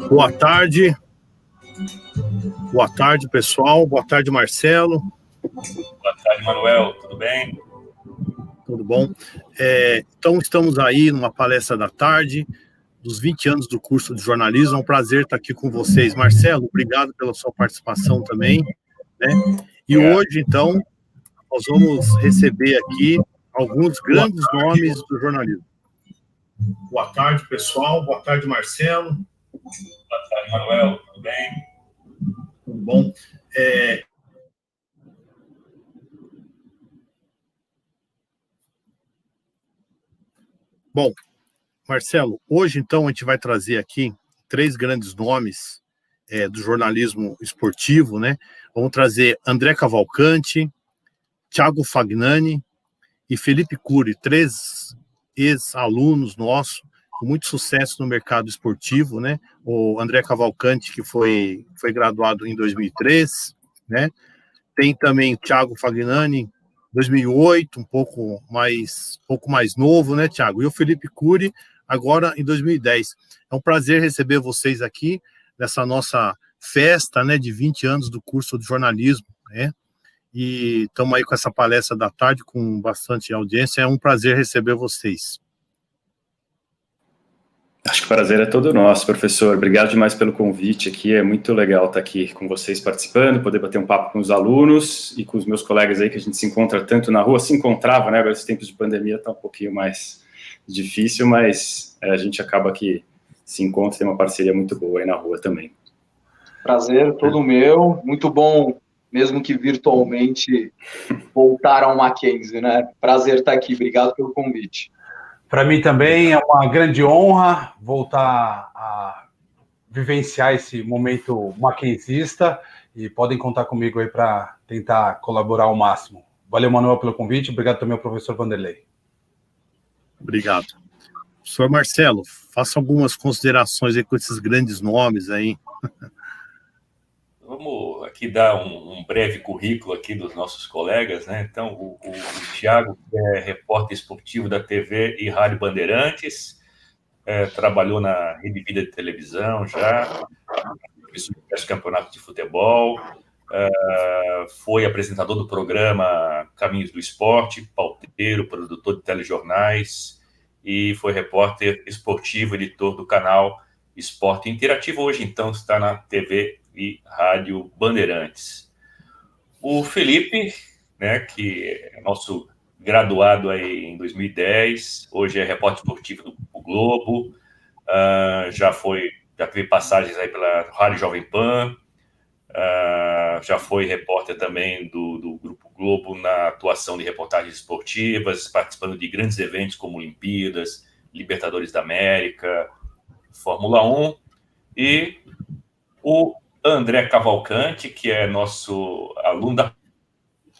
Boa tarde. Boa tarde, pessoal. Boa tarde, Marcelo. Boa tarde, Manuel. Tudo bem? Tudo bom. Então, estamos aí numa palestra da tarde, dos 20 anos do curso de jornalismo. É um prazer estar aqui com vocês. Marcelo, obrigado pela sua participação também, né? E hoje, então, nós vamos receber aqui alguns grandes nomes do jornalismo. Boa tarde, pessoal. Boa tarde, Marcelo. Boa tarde, Manuel. Tudo bem? Tudo bom. Bom, Marcelo, hoje, então, a gente vai trazer aqui 3 grandes nomes do jornalismo esportivo, né? Vamos trazer André Cavalcanti, Thiago Fagnani e Felipe Cury, 3 ex-alunos nossos, com muito sucesso no mercado esportivo, né? O André Cavalcanti, que foi graduado em 2003, né? Tem também o Thiago Fagnani, 2008, um pouco mais novo, né, Thiago? E o Felipe Cury, agora em 2010. É um prazer receber vocês aqui nessa nossa festa, né, de 20 anos do curso de jornalismo, né? E estamos aí com essa palestra da tarde, com bastante audiência. É um prazer receber vocês. Acho que o prazer é todo nosso, professor. Obrigado demais pelo convite aqui. É muito legal estar aqui com vocês participando, poder bater um papo com os alunos e com os meus colegas aí, que a gente se encontra tanto na rua, se encontrava, né? Agora, esses tempos de pandemia está um pouquinho mais difícil, mas a gente acaba que se encontra, tem uma parceria muito boa aí na rua também. Prazer todo meu. Muito bom, mesmo que virtualmente, voltar ao Mackenzie, né? Prazer estar aqui. Obrigado pelo convite. Para mim também é uma grande honra voltar a vivenciar esse momento mackenzista e podem contar comigo aí para tentar colaborar ao máximo. Valeu, Manuel, pelo convite. Obrigado também ao professor Vanderlei. Obrigado. Professor Marcelo, faça algumas considerações aí com esses grandes nomes aí. Vamos aqui dar um breve currículo aqui dos nossos colegas, né? Então, o Thiago, que é repórter esportivo da TV e Rádio Bandeirantes, trabalhou na Rede Vida de Televisão já, fez campeonato de futebol, foi apresentador do programa Caminhos do Esporte, pauteiro, produtor de telejornais e foi repórter esportivo, editor do canal Esporte Interativo. Hoje, então, está na TV e Rádio Bandeirantes. O Felipe, né, que é nosso graduado aí em 2010, hoje é repórter esportivo do Globo, já teve passagens aí pela Rádio Jovem Pan, já foi repórter também do Grupo Globo na atuação de reportagens esportivas, participando de grandes eventos como Olimpíadas, Libertadores da América, Fórmula 1, e o André Cavalcanti, que é nosso aluno da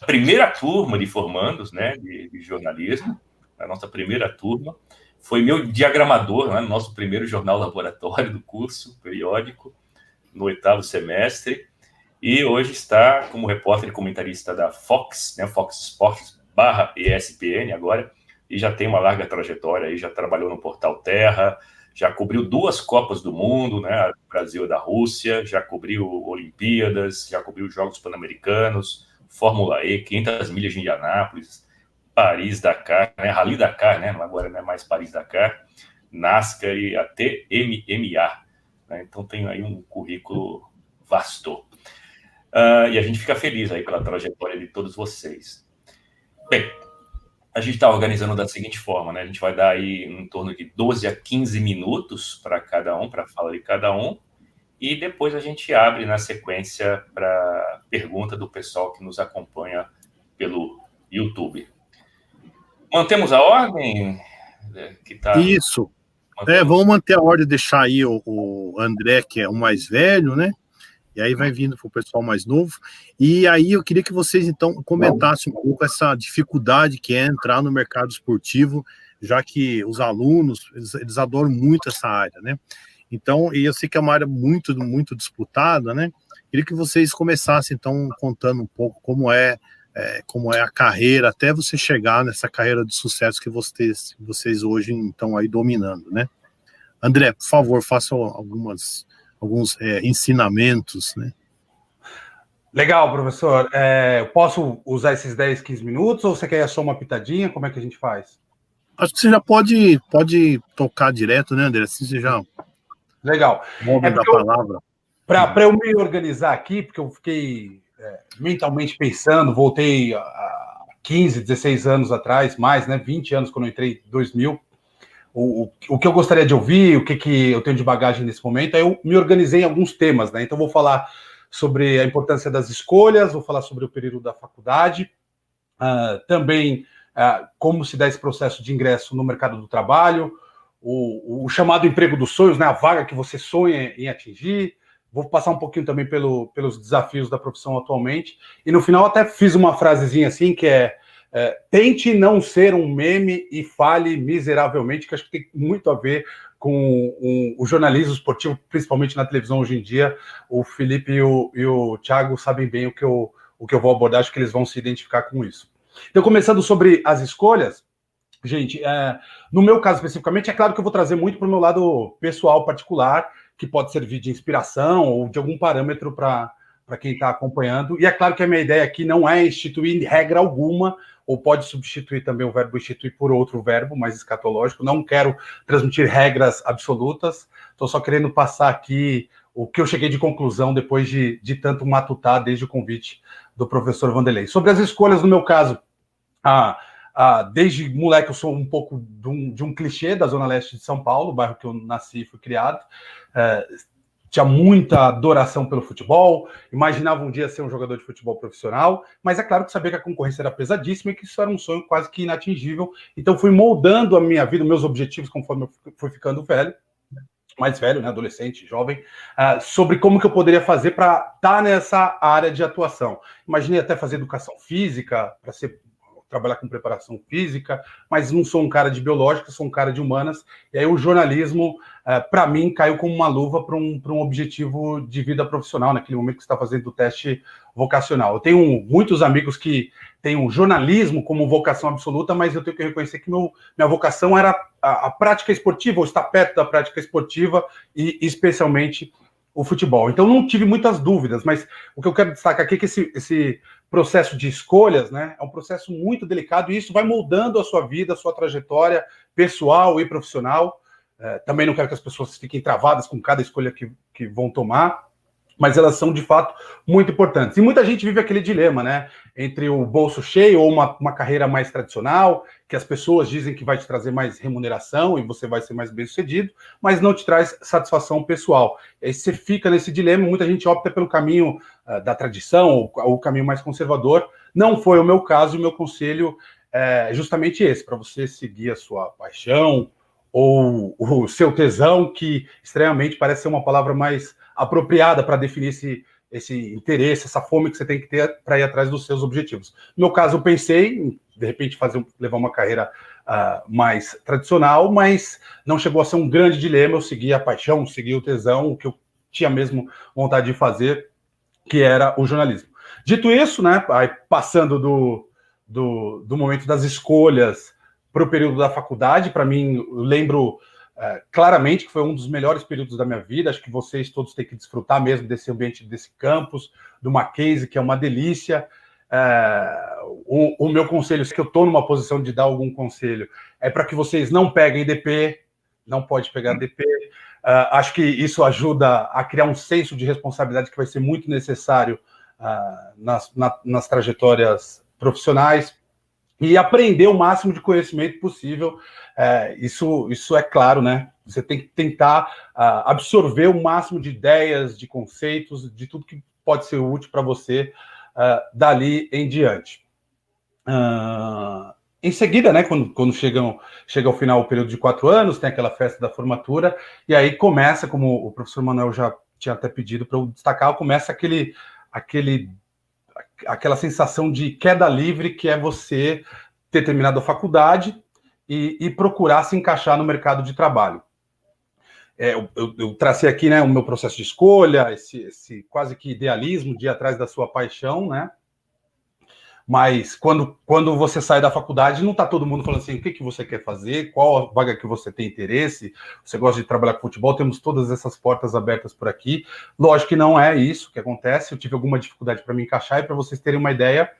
primeira turma de formandos, né, de jornalismo, a nossa primeira turma, foi meu diagramador, né, no nosso primeiro jornal laboratório do curso periódico, no 8º semestre, e hoje está como repórter e comentarista da Fox, né, Fox Sports /ESPN agora, e já tem uma larga trajetória aí, já trabalhou no Portal Terra, já cobriu 2 Copas do Mundo, né, a do Brasil e da Rússia, já cobriu Olimpíadas, já cobriu Jogos Pan-Americanos, Fórmula E, 500 milhas de Indianápolis, Paris-Dakar, né, Rally Dakar, né, agora não é mais Paris-Dakar, NASCAR e até MMA. Né, então tem aí um currículo vasto. E a gente fica feliz aí pela trajetória de todos vocês. Bem, a gente está organizando da seguinte forma, né? A gente vai dar aí em torno de 12 a 15 minutos para cada um, para falar de cada um, e depois a gente abre na sequência para pergunta do pessoal que nos acompanha pelo YouTube. Mantemos a ordem? Que tá... Isso. Vamos manter a ordem, deixar aí o André, que é o mais velho, né? E aí vai vindo para o pessoal mais novo. E aí eu queria que vocês, então, comentassem um pouco essa dificuldade que é entrar no mercado esportivo, já que os alunos, eles adoram muito essa área, né? Então, e eu sei que é uma área muito, muito disputada, né? Queria que vocês começassem, então, contando um pouco como é como é a carreira, até você chegar nessa carreira de sucesso que vocês hoje estão aí dominando, né? André, por favor, faça alguns ensinamentos, né? Legal, professor. Eu posso usar esses 10, 15 minutos ou você quer só uma pitadinha? Como é que a gente faz? Acho que você já pode tocar direto, né, André? Assim você já... Legal. Da palavra. Para eu me organizar aqui, porque eu fiquei mentalmente pensando, voltei a 15, 16 anos atrás, mais, né, 20 anos quando eu entrei em 2000, o que eu gostaria de ouvir, o que eu tenho de bagagem nesse momento, aí eu me organizei em alguns temas, né, então vou falar sobre a importância das escolhas, vou falar sobre o período da faculdade, também como se dá esse processo de ingresso no mercado do trabalho, o chamado emprego dos sonhos, né, a vaga que você sonha em atingir. Vou passar um pouquinho também pelos desafios da profissão atualmente. E no final até fiz uma frasezinha assim, que tente não ser um meme e fale miseravelmente, que acho que tem muito a ver com o jornalismo esportivo, principalmente na televisão hoje em dia. O Felipe e o Thiago sabem bem o que eu vou abordar, acho que eles vão se identificar com isso. Então, começando sobre as escolhas, gente, no meu caso especificamente, é claro que eu vou trazer muito para o meu lado pessoal particular, que pode servir de inspiração ou de algum parâmetro para quem está acompanhando. E é claro que a minha ideia aqui não é instituir regra alguma, ou pode substituir também o verbo instituir por outro verbo mais escatológico. Não quero transmitir regras absolutas, estou só querendo passar aqui o que eu cheguei de conclusão depois de tanto matutar desde o convite do professor Vanderlei. Sobre as escolhas, no meu caso, desde moleque eu sou um pouco de um clichê da Zona Leste de São Paulo, bairro que eu nasci e fui criado. Tinha muita adoração pelo futebol, imaginava um dia ser um jogador de futebol profissional, mas é claro que sabia que a concorrência era pesadíssima e que isso era um sonho quase que inatingível. Então fui moldando a minha vida, meus objetivos conforme eu fui ficando mais velho, né, adolescente, jovem, sobre como que eu poderia fazer para estar nessa área de atuação. Imaginei até fazer educação física, para trabalhar com preparação física, mas não sou um cara de biológica, sou um cara de humanas, e aí o jornalismo, para mim, caiu como uma luva para um objetivo de vida profissional, naquele momento que você está fazendo o teste vocacional. Eu tenho muitos amigos que têm o jornalismo como vocação absoluta, mas eu tenho que reconhecer que minha vocação era a prática esportiva, ou estar perto da prática esportiva, e especialmente o futebol. Então, não tive muitas dúvidas, mas o que eu quero destacar aqui é que esse processo de escolhas, né, é um processo muito delicado e isso vai moldando a sua vida, a sua trajetória pessoal e profissional. Também não quero que as pessoas fiquem travadas com cada escolha que vão tomar, mas elas são, de fato, muito importantes. E muita gente vive aquele dilema, né, entre o bolso cheio ou uma carreira mais tradicional, que as pessoas dizem que vai te trazer mais remuneração e você vai ser mais bem-sucedido, mas não te traz satisfação pessoal. E aí você fica nesse dilema, muita gente opta pelo caminho da tradição, ou o caminho mais conservador. Não foi o meu caso, e o meu conselho é justamente esse, para você seguir a sua paixão ou o seu tesão, que estranhamente parece ser uma palavra mais apropriada para definir esse interesse, essa fome que você tem que ter para ir atrás dos seus objetivos. No meu caso, eu pensei em, de repente, levar uma carreira mais tradicional, mas não chegou a ser um grande dilema. Eu segui a paixão, segui o tesão, o que eu tinha mesmo vontade de fazer, que era o jornalismo. Dito isso, né, aí passando do momento das escolhas para o período da faculdade, para mim, eu lembro claramente que foi um dos melhores períodos da minha vida. Acho que vocês todos têm que desfrutar mesmo desse ambiente, desse campus, do Mackenzie, que é uma delícia. O meu conselho, se eu estou numa posição de dar algum conselho, é para que vocês não peguem DP, não pode pegar DP. Acho que isso ajuda a criar um senso de responsabilidade que vai ser muito necessário nas trajetórias profissionais, e aprender o máximo de conhecimento possível. Isso é claro, né? Você tem que tentar absorver o máximo de ideias, de conceitos, de tudo que pode ser útil para você dali em diante. Em seguida, né, quando chega ao final o período de 4 anos, tem aquela festa da formatura, e aí começa, como o professor Manuel já tinha até pedido para eu destacar, começa aquela sensação de queda livre, que é você ter terminado a faculdade e procurar se encaixar no mercado de trabalho. Eu tracei aqui, né, o meu processo de escolha, esse quase que idealismo de ir atrás da sua paixão, né? Mas quando você sai da faculdade, não está todo mundo falando assim, o que você quer fazer, qual a vaga que você tem interesse, você gosta de trabalhar com futebol, temos todas essas portas abertas por aqui. Lógico que não é isso que acontece, eu tive alguma dificuldade para me encaixar, e para vocês terem uma ideia,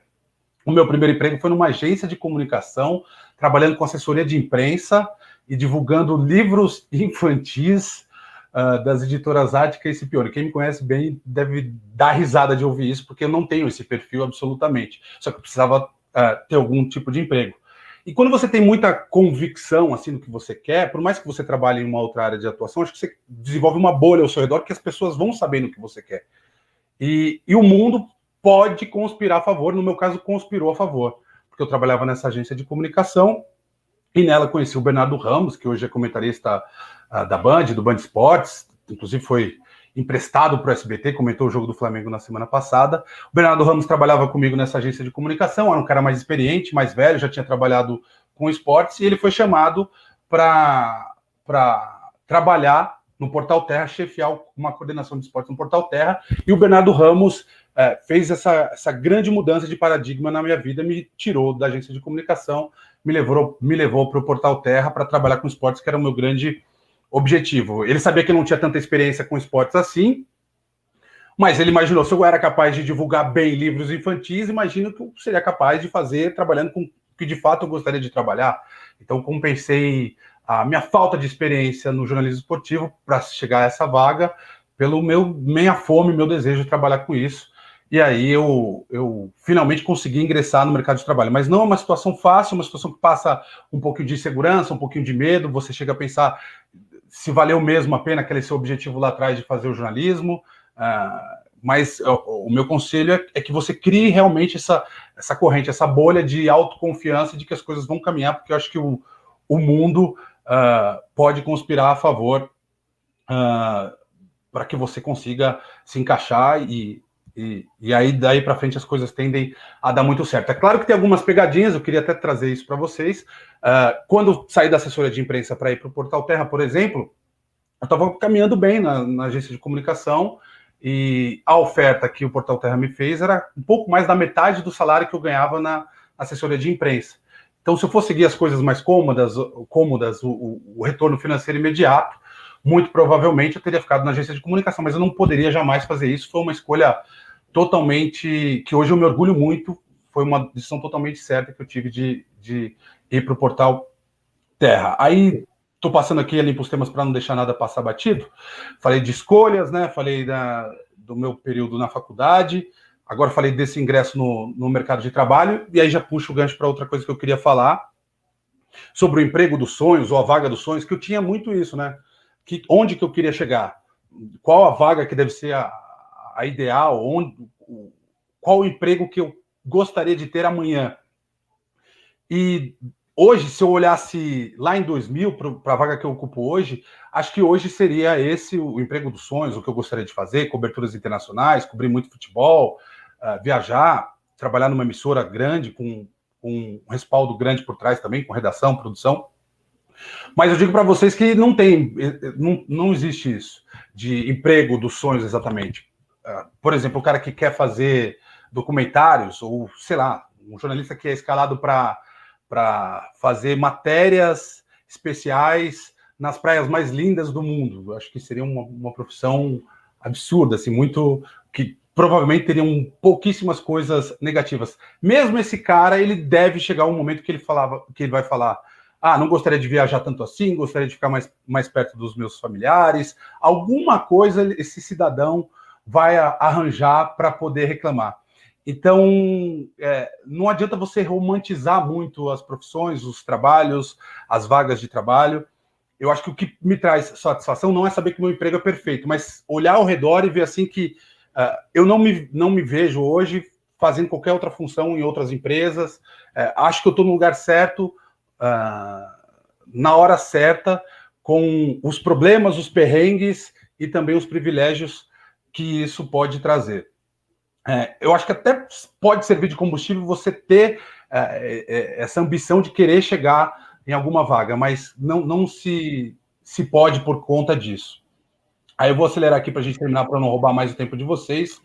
o meu primeiro emprego foi numa agência de comunicação, trabalhando com assessoria de imprensa e divulgando livros infantis das editoras Ática e Scipione. Quem me conhece bem deve dar risada de ouvir isso, porque eu não tenho esse perfil absolutamente. Só que eu precisava ter algum tipo de emprego. E quando você tem muita convicção assim, no que você quer, por mais que você trabalhe em uma outra área de atuação, acho que você desenvolve uma bolha ao seu redor, que as pessoas vão sabendo o que você quer. E o mundo pode conspirar a favor, no meu caso, conspirou a favor, porque eu trabalhava nessa agência de comunicação, e nela conheci o Bernardo Ramos, que hoje é comentarista da Band, do Band Esportes, inclusive foi emprestado para o SBT, comentou o jogo do Flamengo na semana passada. O Bernardo Ramos trabalhava comigo nessa agência de comunicação, era um cara mais experiente, mais velho, já tinha trabalhado com esportes, e ele foi chamado para trabalhar no Portal Terra, chefiar uma coordenação de esportes no Portal Terra, e o Bernardo Ramos fez essa grande mudança de paradigma na minha vida, me tirou da agência de comunicação, me levou para o Portal Terra para trabalhar com esportes, que era o meu grande objetivo. Ele sabia que eu não tinha tanta experiência com esportes assim, mas ele imaginou, se eu era capaz de divulgar bem livros infantis, imagino que eu seria capaz de fazer trabalhando com o que de fato eu gostaria de trabalhar. Então compensei a minha falta de experiência no jornalismo esportivo para chegar a essa vaga, pelo minha fome, meu desejo de trabalhar com isso. E aí eu finalmente consegui ingressar no mercado de trabalho. Mas não é uma situação fácil, uma situação que passa um pouquinho de insegurança, um pouquinho de medo, você chega a pensar se valeu mesmo a pena aquele seu objetivo lá atrás de fazer o jornalismo, mas o meu conselho é que você crie realmente essa corrente, essa bolha de autoconfiança de que as coisas vão caminhar, porque eu acho que o mundo pode conspirar a favor para que você consiga se encaixar e aí daí para frente as coisas tendem a dar muito certo. É claro que tem algumas pegadinhas, eu queria até trazer isso para vocês. Quando saí da assessoria de imprensa para ir para o Portal Terra, por exemplo, eu estava caminhando bem na agência de comunicação e a oferta que o Portal Terra me fez era um pouco mais da metade do salário que eu ganhava na assessoria de imprensa. Então, se eu fosse seguir as coisas mais cômodas, o retorno financeiro imediato, muito provavelmente eu teria ficado na agência de comunicação, mas eu não poderia jamais fazer isso. Foi uma escolha totalmente, que hoje eu me orgulho muito, foi uma decisão totalmente certa que eu tive de ir para o Portal Terra. Aí, estou passando aqui ali para os temas para não deixar nada passar batido. Falei de escolhas, né? Falei do meu período na faculdade, agora falei desse ingresso no mercado de trabalho, e aí já puxo o gancho para outra coisa que eu queria falar, sobre o emprego dos sonhos, ou a vaga dos sonhos, que eu tinha muito isso, né? Onde que eu queria chegar? Qual a vaga que deve ser a ideal? Qual o emprego que eu gostaria de ter amanhã? E hoje, se eu olhasse lá em 2000 para a vaga que eu ocupo hoje, acho que hoje seria esse o emprego dos sonhos, o que eu gostaria de fazer, coberturas internacionais, cobrir muito futebol, viajar, trabalhar numa emissora grande, com um respaldo grande por trás também, com redação, produção. Mas eu digo para vocês que não existe isso, de emprego dos sonhos exatamente. Por exemplo, o cara que quer fazer documentários, ou sei lá, um jornalista que é escalado para fazer matérias especiais nas praias mais lindas do mundo. Eu acho que seria uma profissão absurda, assim, que provavelmente teriam pouquíssimas coisas negativas. Mesmo esse cara, ele deve chegar um momento que ele vai falar: não gostaria de viajar tanto assim, gostaria de ficar mais perto dos meus familiares. Alguma coisa esse cidadão vai arranjar para poder reclamar. Então, não adianta você romantizar muito as profissões, os trabalhos, as vagas de trabalho. Eu acho que o que me traz satisfação não é saber que o meu emprego é perfeito, mas olhar ao redor e ver assim que eu não me vejo hoje fazendo qualquer outra função em outras empresas. Acho que eu estou no lugar certo, na hora certa, com os problemas, os perrengues e também os privilégios que isso pode trazer. Eu acho que até pode servir de combustível você ter essa ambição de querer chegar em alguma vaga, mas não se pode por conta disso. Aí eu vou acelerar aqui para a gente terminar, para não roubar mais o tempo de vocês.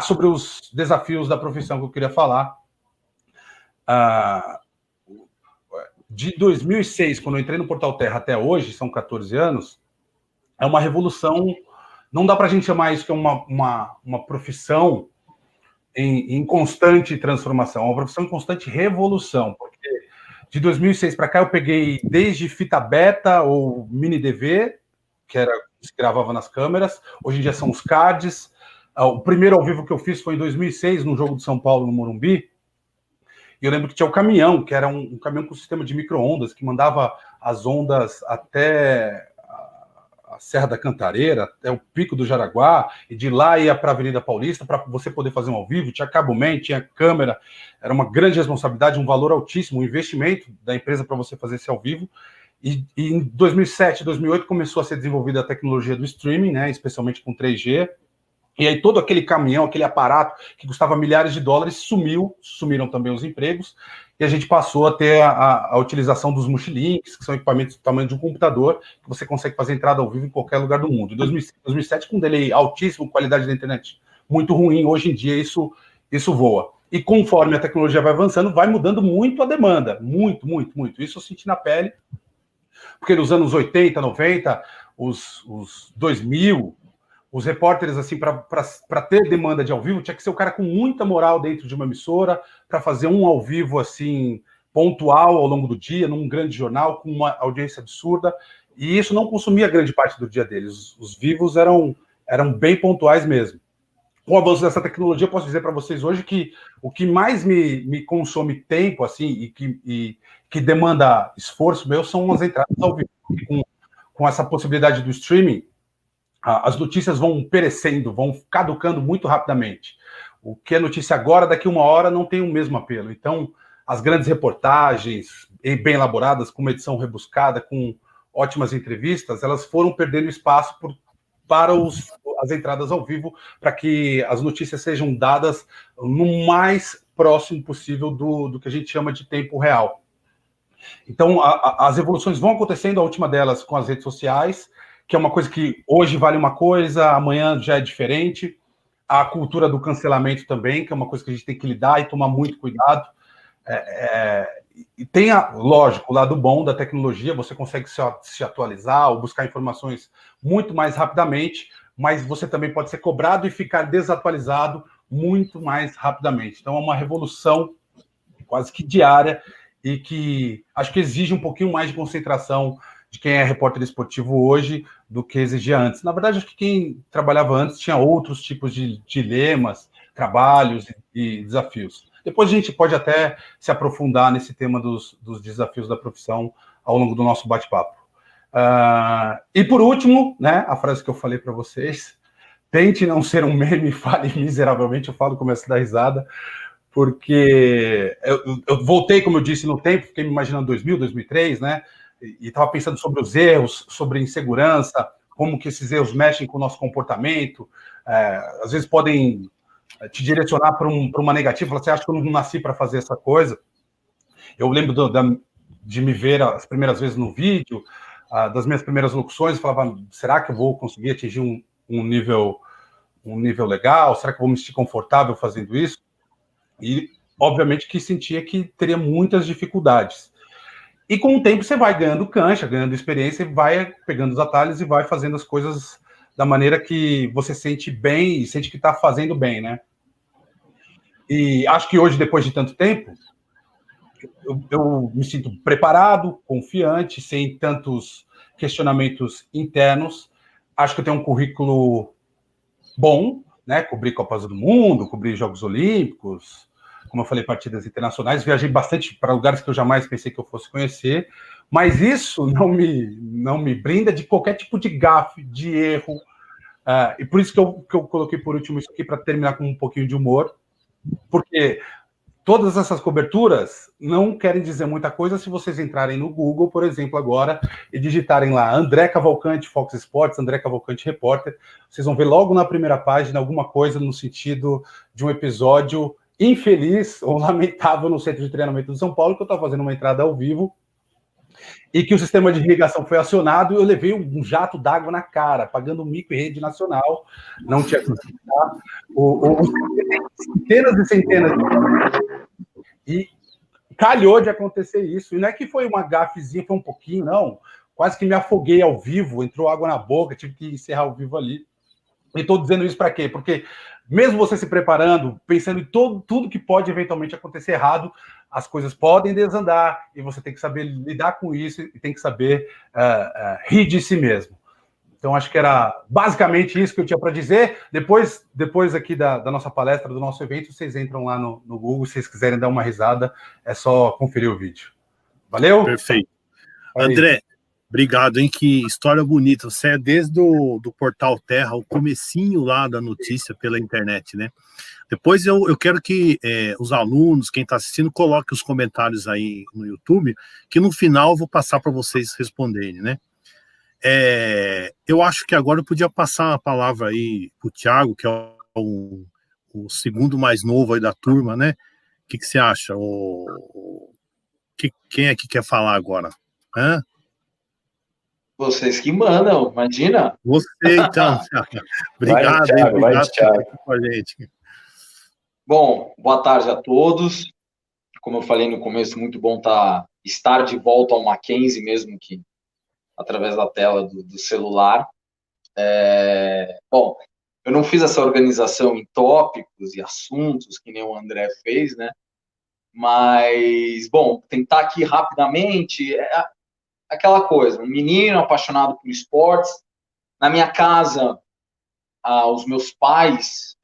Sobre os desafios da profissão que eu queria falar. De 2006, quando eu entrei no Portal Terra, até hoje, são 14 anos, é uma revolução. Não dá para a gente chamar isso que é uma profissão em constante transformação, uma profissão em constante revolução, porque de 2006 para cá eu peguei desde fita beta ou mini DV, que era que se gravava nas câmeras, hoje em dia são os cards. O primeiro ao vivo que eu fiz foi em 2006, no jogo de São Paulo, no Morumbi, e eu lembro que tinha o caminhão, que era um caminhão com sistema de micro-ondas, que mandava as ondas até a Serra da Cantareira, até o Pico do Jaraguá, e de lá ia para a Avenida Paulista, para você poder fazer um ao vivo. Tinha cabo-man, tinha câmera, era uma grande responsabilidade, um valor altíssimo, um investimento da empresa para você fazer esse ao vivo. E em 2007, 2008, começou a ser desenvolvida a tecnologia do streaming, né, especialmente com 3G, e aí todo aquele caminhão, aquele aparato que custava milhares de dólares, sumiram também os empregos, e a gente passou a ter a utilização dos multilinks, que são equipamentos do tamanho de um computador, que você consegue fazer entrada ao vivo em qualquer lugar do mundo. Em 2007, com um delay altíssimo, qualidade da internet muito ruim, hoje em dia isso voa. E conforme a tecnologia vai avançando, vai mudando muito a demanda, muito. Isso eu senti na pele, porque nos anos 80, 90, os 2000... os repórteres, assim, para ter demanda de ao vivo, tinha que ser o cara com muita moral dentro de uma emissora, para fazer um ao vivo, assim, pontual ao longo do dia, num grande jornal, com uma audiência absurda, e isso não consumia grande parte do dia deles. Os vivos eram bem pontuais mesmo. Com o avanço dessa tecnologia, eu posso dizer para vocês hoje que o que mais me consome tempo, assim, e que demanda esforço meu, são as entradas ao vivo. Com essa possibilidade do streaming, as notícias vão perecendo, vão caducando muito rapidamente. O que é notícia agora, daqui uma hora, não tem o mesmo apelo. Então, as grandes reportagens, bem elaboradas, com uma edição rebuscada, com ótimas entrevistas, elas foram perdendo espaço para as entradas ao vivo, para que as notícias sejam dadas no mais próximo possível do que a gente chama de tempo real. Então, as evoluções vão acontecendo, a última delas com as redes sociais, que é uma coisa que hoje vale uma coisa, amanhã já é diferente. A cultura do cancelamento também, que é uma coisa que a gente tem que lidar e tomar muito cuidado. E tem, lógico, o lado bom da tecnologia, você consegue se atualizar ou buscar informações muito mais rapidamente, mas você também pode ser cobrado e ficar desatualizado muito mais rapidamente. Então, é uma revolução quase que diária e que acho que exige um pouquinho mais de concentração de quem é repórter esportivo hoje do que exigia antes. Na verdade, acho que quem trabalhava antes tinha outros tipos de dilemas, trabalhos e desafios. Depois a gente pode até se aprofundar nesse tema dos desafios da profissão ao longo do nosso bate-papo. E por último, né, a frase que eu falei para vocês, tente não ser um meme e fale miseravelmente, eu falo, começo a dar risada, porque eu voltei, como eu disse, no tempo, fiquei me imaginando 2000, 2003, né, e estava pensando sobre os erros, sobre insegurança, como que esses erros mexem com o nosso comportamento, às vezes podem te direcionar para uma negativa, falar, você acha que eu não nasci para fazer essa coisa? Eu lembro de me ver as primeiras vezes no vídeo, das minhas primeiras locuções, falava, será que eu vou conseguir atingir um nível legal? Será que eu vou me sentir confortável fazendo isso? E, obviamente, que sentia que teria muitas dificuldades. E com o tempo você vai ganhando cancha, ganhando experiência, e vai pegando os atalhos e vai fazendo as coisas da maneira que você sente bem e sente que está fazendo bem, né? E acho que hoje, depois de tanto tempo, eu me sinto preparado, confiante, sem tantos questionamentos internos. Acho que eu tenho um currículo bom, né? Cobri Copas do Mundo, cobri Jogos Olímpicos, como eu falei, partidas internacionais, viajei bastante para lugares que eu jamais pensei que eu fosse conhecer, mas isso não me brinda de qualquer tipo de gafe, de erro, e por isso que eu coloquei por último isso aqui, para terminar com um pouquinho de humor, porque todas essas coberturas não querem dizer muita coisa se vocês entrarem no Google, por exemplo, agora, e digitarem lá André Cavalcante, Fox Sports, André Cavalcante Repórter, vocês vão ver logo na primeira página alguma coisa no sentido de um episódio infeliz ou lamentável no centro de treinamento de São Paulo, que eu estava fazendo uma entrada ao vivo e que o sistema de irrigação foi acionado, eu levei um jato d'água na cara, pagando mico em rede nacional, não tinha como explicar, centenas e centenas e calhou de acontecer isso, e não é que foi uma gafezinha, foi um pouquinho, não, quase que me afoguei ao vivo, entrou água na boca, tive que encerrar o vivo ali. E estou dizendo isso para quê? Porque mesmo você se preparando, pensando em tudo que pode eventualmente acontecer errado, as coisas podem desandar e você tem que saber lidar com isso e tem que saber rir de si mesmo. Então, acho que era basicamente isso que eu tinha para dizer. Depois aqui da nossa palestra, do nosso evento, vocês entram lá no Google, se vocês quiserem dar uma risada, é só conferir o vídeo. Valeu? Perfeito. André, obrigado, hein? Que história bonita. Você é desde do Portal Terra, o comecinho lá da notícia pela internet, né? Depois eu quero que os alunos, quem está assistindo, coloque os comentários aí no YouTube, que no final eu vou passar para vocês responderem, né? Eu acho que agora eu podia passar a palavra aí para o Thiago, que é o segundo mais novo aí da turma, né? O que você acha? Quem é que quer falar agora? Hã? Vocês que mandam, imagina. Você, então. Obrigado, Thiago, obrigado por estar aqui com a gente. Bom, boa tarde a todos. Como eu falei no começo, muito bom estar de volta ao Mackenzie, mesmo que através da tela do celular. Bom, eu não fiz essa organização em tópicos e assuntos que nem o André fez, né? Mas, bom, tentar aqui rapidamente, aquela coisa, um menino apaixonado por esportes. Na minha casa, os meus pais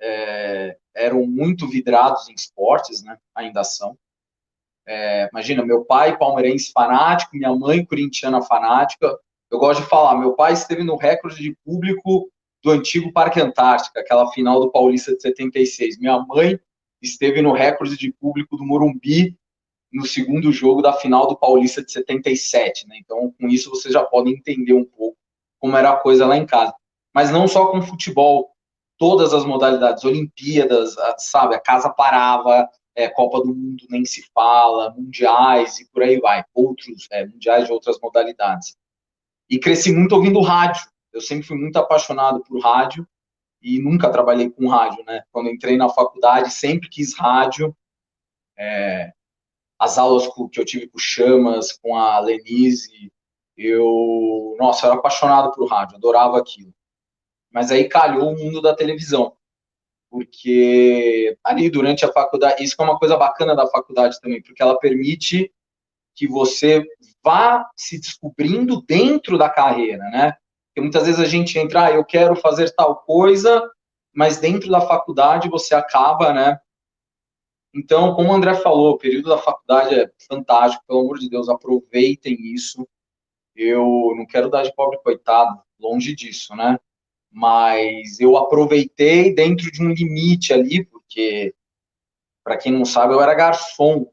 eram muito vidrados em esportes, né? Ainda são. Imagina, meu pai palmeirense fanático, minha mãe corintiana fanática. Eu gosto de falar, meu pai esteve no recorde de público do antigo Parque Antártica, aquela final do Paulista de 76. Minha mãe esteve no recorde de público do Morumbi no segundo jogo da final do Paulista de 77, né? Então, com isso, vocês já podem entender um pouco como era a coisa lá em casa. Mas não só com futebol, todas as modalidades, Olimpíadas, sabe, a casa parava, Copa do Mundo nem se fala, mundiais e por aí vai, outros mundiais de outras modalidades. E cresci muito ouvindo rádio. Eu sempre fui muito apaixonado por rádio e nunca trabalhei com rádio, né? Quando entrei na faculdade, sempre quis rádio. As aulas que eu tive com o Chamas, com a Lenise, eu era apaixonado por rádio, adorava aquilo. Mas aí calhou o mundo da televisão, porque ali durante a faculdade, isso é uma coisa bacana da faculdade também, porque ela permite que você vá se descobrindo dentro da carreira, né? Porque muitas vezes a gente entra, eu quero fazer tal coisa, mas dentro da faculdade você acaba, né? Então, como o André falou, o período da faculdade é fantástico, pelo amor de Deus, aproveitem isso. Eu não quero dar de pobre coitado, longe disso, né? Mas eu aproveitei dentro de um limite ali, porque, para quem não sabe, eu era garçom.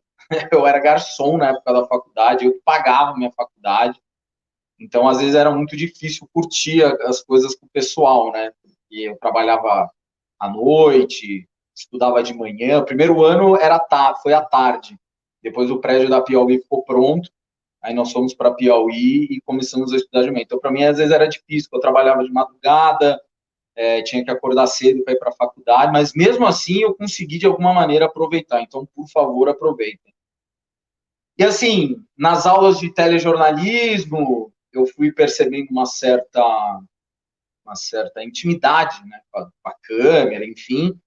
Eu era garçom na época da faculdade, eu pagava minha faculdade. Então, às vezes, era muito difícil curtir as coisas com o pessoal, né? E eu trabalhava à noite, estudava de manhã. O primeiro ano foi à tarde. Depois o prédio da Piauí ficou pronto. Aí nós fomos para Piauí e começamos a estudar de manhã. Então, para mim, às vezes era difícil, porque eu trabalhava de madrugada, tinha que acordar cedo para ir para a faculdade, mas mesmo assim eu consegui, de alguma maneira, aproveitar. Então, por favor, aproveitem. E assim, nas aulas de telejornalismo, eu fui percebendo uma certa intimidade, né, com a câmera, enfim.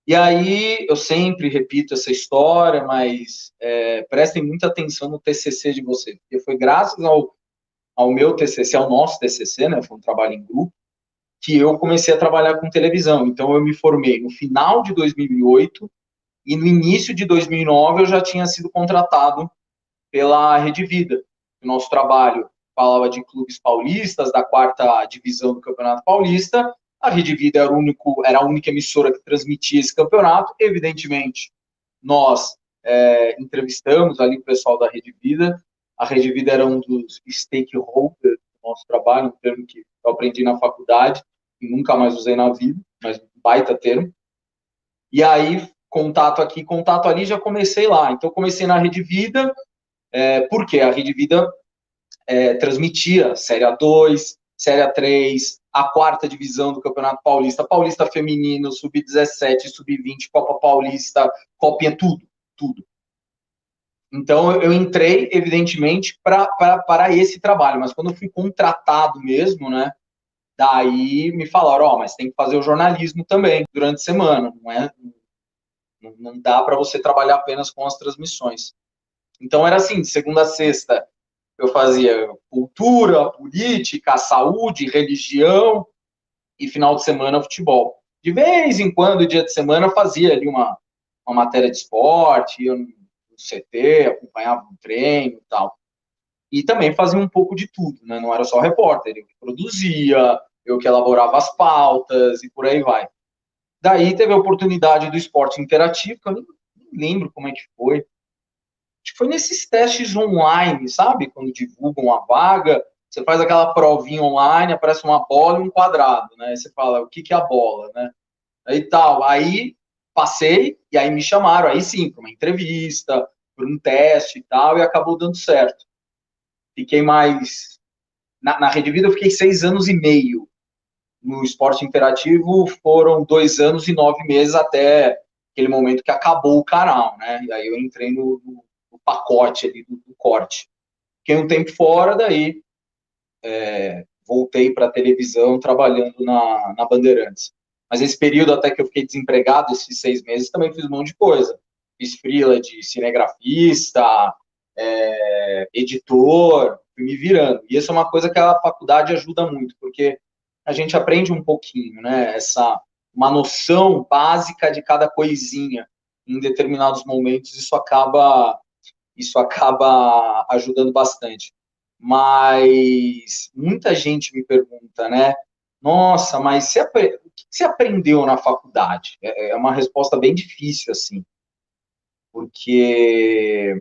E aí, eu sempre repito essa história, mas prestem muita atenção no TCC de vocês, porque foi graças ao meu TCC, ao nosso TCC, né, foi um trabalho em grupo, que eu comecei a trabalhar com televisão. Então, eu me formei no final de 2008 e no início de 2009 eu já tinha sido contratado pela Rede Vida. O nosso trabalho falava de clubes paulistas, da 4ª divisão do Campeonato Paulista. A Rede Vida era a única emissora que transmitia esse campeonato. Evidentemente, nós entrevistamos ali o pessoal da Rede Vida. A Rede Vida era um dos stakeholders do nosso trabalho, um termo que eu aprendi na faculdade e nunca mais usei na vida, mas baita termo. E aí, contato aqui, contato ali, já comecei lá. Então, comecei na Rede Vida, porque a Rede Vida transmitia Série A2, Série A3, a quarta divisão do Campeonato Paulista, Paulista Feminino, Sub-17, Sub-20, Copa Paulista, Copinha, tudo. Então, eu entrei, evidentemente, para esse trabalho, mas quando eu fui contratado mesmo, né, daí me falaram, mas tem que fazer o jornalismo também durante a semana, não dá para você trabalhar apenas com as transmissões. Então, era assim, de segunda a sexta, eu fazia cultura, política, saúde, religião, e final de semana, futebol. De vez em quando, dia de semana, fazia ali uma matéria de esporte, ia no CT, acompanhava um treino e tal. E também fazia um pouco de tudo, né? Não era só repórter, eu que produzia, eu que elaborava as pautas e por aí vai. Daí teve a oportunidade do esporte interativo, que eu nem lembro como é que foi. Acho que foi nesses testes online, sabe? Quando divulgam a vaga, você faz aquela provinha online, aparece uma bola e um quadrado, né? Aí você fala, o que é a bola, né? Aí tal, aí passei, e aí me chamaram, aí sim, para uma entrevista, para um teste e tal, e acabou dando certo. Fiquei mais... Na Rede Vida eu fiquei 6 anos e meio. No esporte interativo foram 2 anos e 9 meses até aquele momento que acabou o canal, né? E aí eu entrei no pacote ali do corte. Fiquei um tempo fora, daí voltei para a televisão trabalhando na Bandeirantes. Mas esse período até que eu fiquei desempregado, esses 6 meses, também fiz um monte de coisa. Fiz freela de cinegrafista, editor, fui me virando. E isso é uma coisa que a faculdade ajuda muito, porque a gente aprende um pouquinho, né? Uma noção básica de cada coisinha. Em determinados momentos, isso acaba ajudando bastante. Mas muita gente me pergunta, né? Nossa, mas o que você aprendeu na faculdade? É uma resposta bem difícil, assim, porque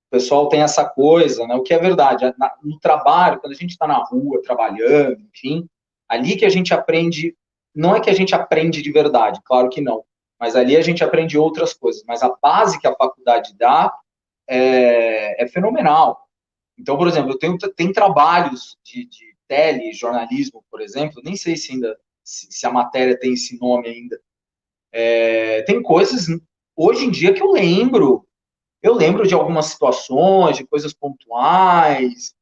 o pessoal tem essa coisa, né? O que é verdade, no trabalho, quando a gente está na rua, trabalhando, enfim, ali que a gente aprende, não é que a gente aprende de verdade, claro que não, mas ali a gente aprende outras coisas, mas a base que a faculdade dá é fenomenal. Então, por exemplo, tem trabalhos de telejornalismo, por exemplo, nem sei se a matéria tem esse nome ainda. Tem coisas, hoje em dia, que eu lembro de algumas situações, de coisas pontuais,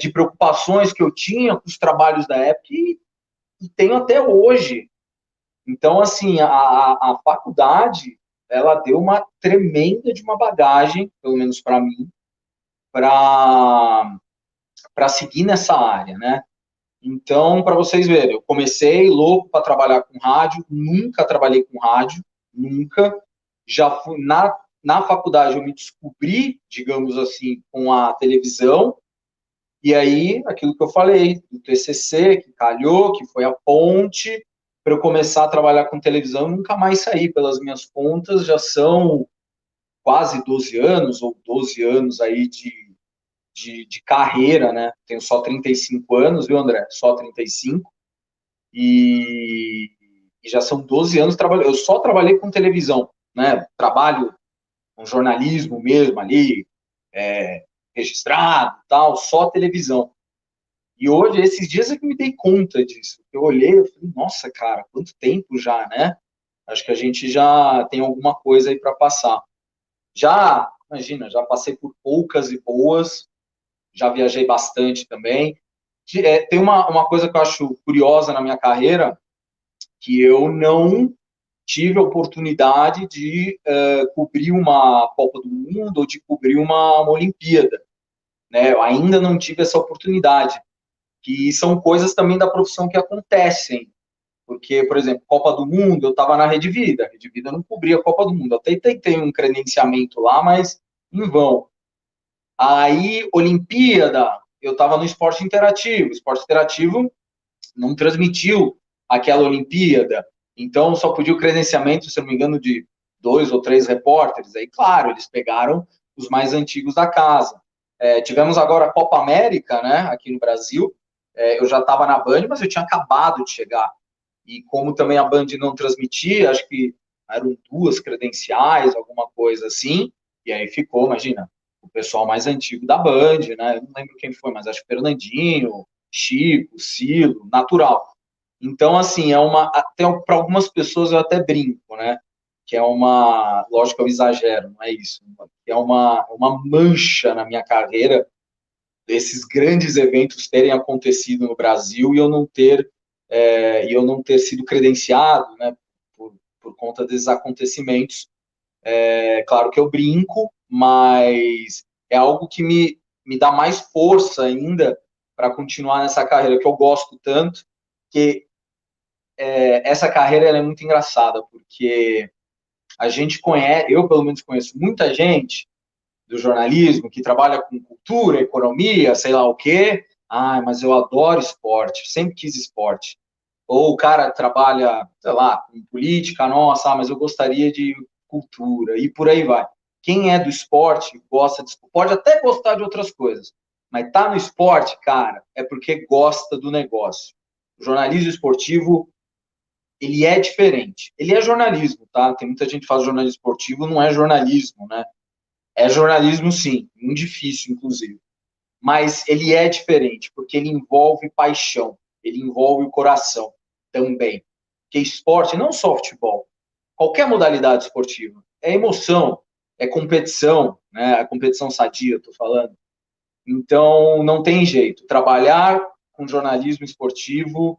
de preocupações que eu tinha com os trabalhos da época e tenho até hoje. Então, assim, a faculdade, ela deu uma tremenda de uma bagagem, pelo menos para mim, para seguir nessa área, né? Então, para vocês verem, eu comecei louco para trabalhar com rádio, nunca trabalhei com rádio, nunca. Já fui na faculdade, eu me descobri, digamos assim, com a televisão, e aí, aquilo que eu falei, do TCC, que calhou, que foi a ponte, para eu começar a trabalhar com televisão, eu nunca mais saí pelas minhas contas, já são quase 12 anos, ou 12 anos aí de carreira, né? Tenho só 35 anos, viu, André? Só 35. E já são 12 anos trabalhando. Eu só trabalhei com televisão, né? Trabalho com jornalismo mesmo ali, registrado, tal, só televisão. E hoje, esses dias é que me dei conta disso. Eu olhei e falei, nossa, cara, quanto tempo já, né? Acho que a gente já tem alguma coisa aí para passar. Imagina, já passei por poucas e boas, já viajei bastante também. Tem uma coisa que eu acho curiosa na minha carreira, que eu não tive a oportunidade de cobrir uma Copa do Mundo ou de cobrir uma Olimpíada, né? Eu ainda não tive essa oportunidade, que são coisas também da profissão que acontecem, porque, por exemplo, Copa do Mundo, eu estava na Rede Vida, a Rede Vida não cobria a Copa do Mundo, eu até tentei um credenciamento lá, mas em vão. Aí, Olimpíada, eu estava no esporte interativo. O esporte interativo não transmitiu aquela Olimpíada. Então, só podia o credenciamento, se não me engano, de 2 ou 3 repórteres. Aí, claro, eles pegaram os mais antigos da casa. Tivemos agora a Copa América, né, aqui no Brasil. Eu já estava na Band, mas eu tinha acabado de chegar. E como também a Band não transmitia, acho que eram 2 credenciais, alguma coisa assim. E aí ficou, imagina, o pessoal mais antigo da Band, né? Eu não lembro quem foi, mas acho que Fernandinho, Chico, Cilo, natural. Então, assim, para algumas pessoas eu até brinco, né? Que é lógico que eu exagero, não é isso, é uma mancha na minha carreira esses grandes eventos terem acontecido no Brasil e eu não ter sido credenciado, né, por conta desses acontecimentos. Claro que eu brinco, mas é algo que me dá mais força ainda para continuar nessa carreira que eu gosto tanto, que essa carreira é muito engraçada, porque a gente conhece, eu pelo menos conheço muita gente do jornalismo que trabalha com cultura, economia, sei lá o quê. Ah, mas eu adoro esporte, sempre quis esporte. Ou o cara trabalha, sei lá, com política, nossa, mas eu gostaria de cultura, e por aí vai. Quem é do esporte pode até gostar de outras coisas, mas tá no esporte, cara, é porque gosta do negócio. O jornalismo esportivo, ele é diferente. Ele é jornalismo, tá? Tem muita gente que faz jornalismo esportivo, não é jornalismo, né? É jornalismo, sim, muito difícil, inclusive. Mas ele é diferente, porque ele envolve paixão, ele envolve o coração também. Porque esporte, não só futebol, qualquer modalidade esportiva, é emoção, é competição, né? A competição sadia, eu estou falando. Então, não tem jeito. Trabalhar com jornalismo esportivo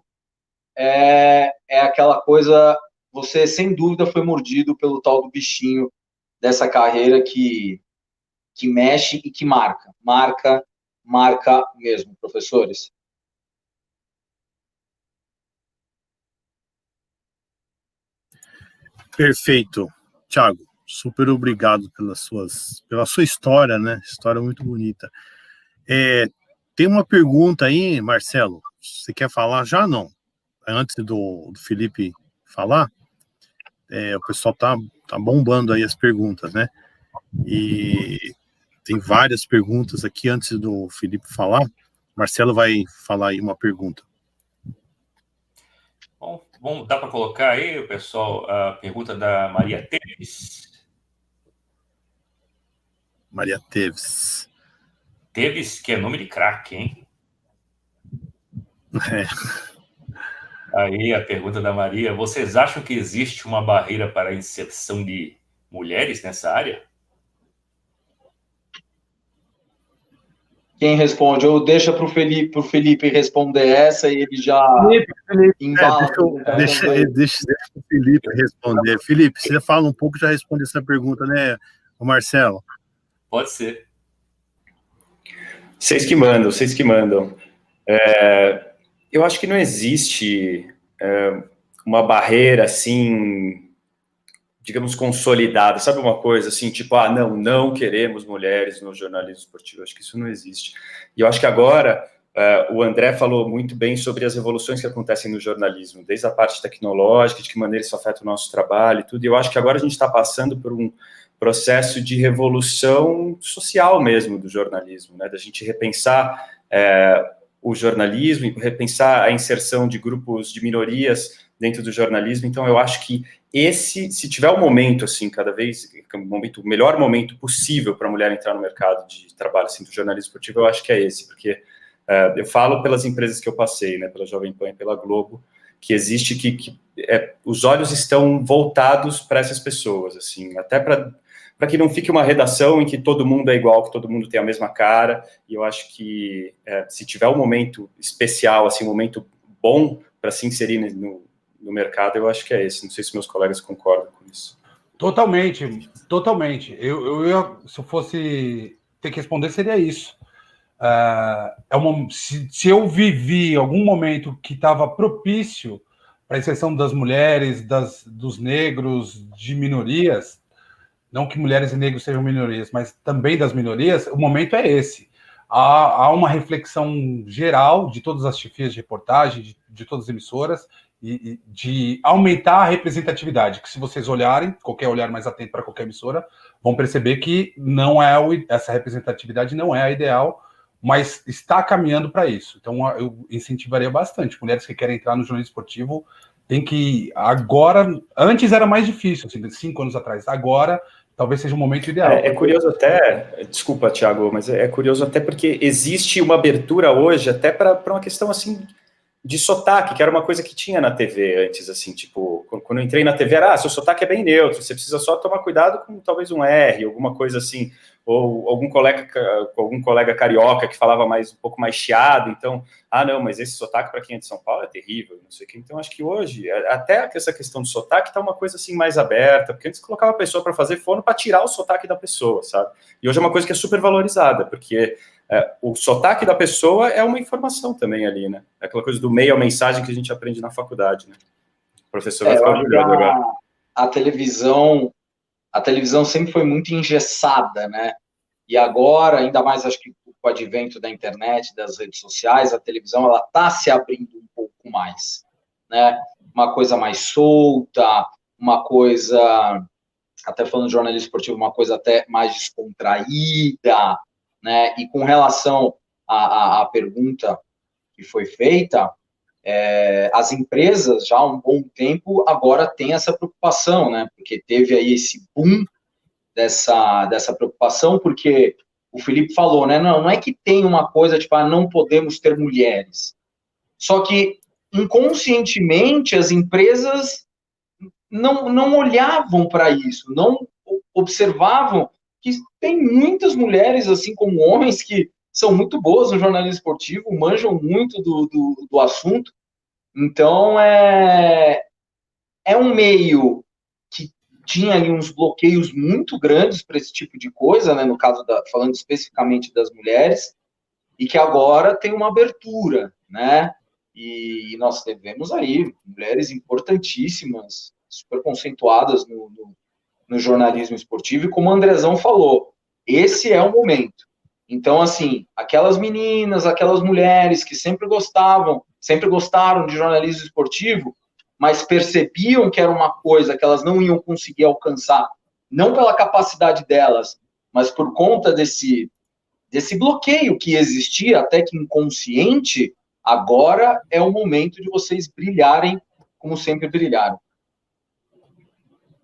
é aquela coisa, você, sem dúvida, foi mordido pelo tal do bichinho dessa carreira que mexe e que marca. Marca mesmo, professores. Perfeito. Thiago, super obrigado pela sua história, né? História muito bonita. Tem uma pergunta aí, Marcelo. Você quer falar já? Não. Antes do Felipe falar, o pessoal tá bombando aí as perguntas, né? E tem várias perguntas aqui antes do Felipe falar. Marcelo vai falar aí uma pergunta. Bom, dá para colocar aí, pessoal, a pergunta da Maria Teves. Maria Teves. Teves, que é nome de craque, hein? É. Aí a pergunta da Maria: vocês acham que existe uma barreira para a inserção de mulheres nessa área? Quem responde? Ou deixa para o Felipe responder essa e ele já embala. Deixa o Felipe responder. Felipe, você fala um pouco e já responde essa pergunta, né, o Marcelo? Pode ser. Vocês que mandam. Eu acho que não existe uma barreira, assim, digamos, consolidada. Sabe uma coisa assim, tipo, não queremos mulheres no jornalismo esportivo. Eu acho que isso não existe. E eu acho que agora o André falou muito bem sobre as revoluções que acontecem no jornalismo, desde a parte tecnológica, de que maneira isso afeta o nosso trabalho e tudo. E eu acho que agora a gente está passando por um processo de revolução social mesmo do jornalismo, né? Da gente repensar o jornalismo, repensar a inserção de grupos de minorias dentro do jornalismo. Então, eu acho que se tiver um momento, assim, cada vez, o melhor momento possível para a mulher entrar no mercado de trabalho, assim, do jornalismo esportivo, eu acho que é esse, porque eu falo pelas empresas que eu passei, né, pela Jovem Pan e pela Globo, que existe os olhos estão voltados para essas pessoas, assim, até para que não fique uma redação em que todo mundo é igual, que todo mundo tem a mesma cara. E eu acho que se tiver um momento especial, assim, um momento bom para se inserir no mercado, eu acho que é esse. Não sei se meus colegas concordam com isso. Totalmente. Se eu fosse ter que responder, seria isso. Se eu vivi algum momento que estava propício para a inserção das mulheres, dos negros, de minorias, não que mulheres e negros sejam minorias, mas também das minorias, o momento é esse. Há uma reflexão geral de todas as chefias de reportagem, de todas as emissoras, e de aumentar a representatividade, que se vocês olharem, qualquer olhar mais atento para qualquer emissora, vão perceber que essa representatividade não é a ideal, mas está caminhando para isso. Então, eu incentivaria bastante. Mulheres que querem entrar no jornalismo esportivo tem que agora... Antes era mais difícil, assim, 5 anos atrás. Agora talvez seja o momento ideal. É curioso até, desculpa, Thiago, mas é curioso até porque existe uma abertura hoje até para uma questão assim de sotaque, que era uma coisa que tinha na TV antes, assim, tipo, quando eu entrei na TV era, seu sotaque é bem neutro, você precisa só tomar cuidado com talvez um R, alguma coisa assim, ou algum colega carioca que falava um pouco mais chiado, então, não, mas esse sotaque para quem é de São Paulo é terrível, não sei o que, então acho que hoje, até essa questão do sotaque tá uma coisa assim mais aberta, porque antes colocava a pessoa para fazer fono para tirar o sotaque da pessoa, sabe? E hoje é uma coisa que é super valorizada, porque o sotaque da pessoa é uma informação também ali, né? É aquela coisa do meio à mensagem que a gente aprende na faculdade, né? O professor vai ficar orgulhoso agora. A televisão sempre foi muito engessada, né? E agora, ainda mais, acho que com o advento da internet, das redes sociais, a televisão, ela está se abrindo um pouco mais, né? Uma coisa mais solta, uma coisa, até falando de jornalismo esportivo, uma coisa até mais descontraída, né? E com relação à pergunta que foi feita, as empresas já há um bom tempo agora têm essa preocupação, né? Porque teve aí esse boom dessa preocupação, porque o Felipe falou, né? Não é que tem uma coisa tipo, não podemos ter mulheres. Só que inconscientemente as empresas não olhavam para isso, não observavam que tem muitas mulheres, assim como homens, que são muito boas no jornalismo esportivo, manjam muito do assunto. Então, é um meio que tinha ali uns bloqueios muito grandes para esse tipo de coisa, né? No caso, falando especificamente das mulheres, e que agora tem uma abertura, né? E nós tivemos aí mulheres importantíssimas, super conceituadas no jornalismo esportivo, e como o Andrezão falou, esse é o momento. Então, assim, aquelas meninas, aquelas mulheres que sempre gostaram de jornalismo esportivo, mas percebiam que era uma coisa que elas não iam conseguir alcançar, não pela capacidade delas, mas por conta desse bloqueio que existia, até que inconsciente, agora é o momento de vocês brilharem como sempre brilharam.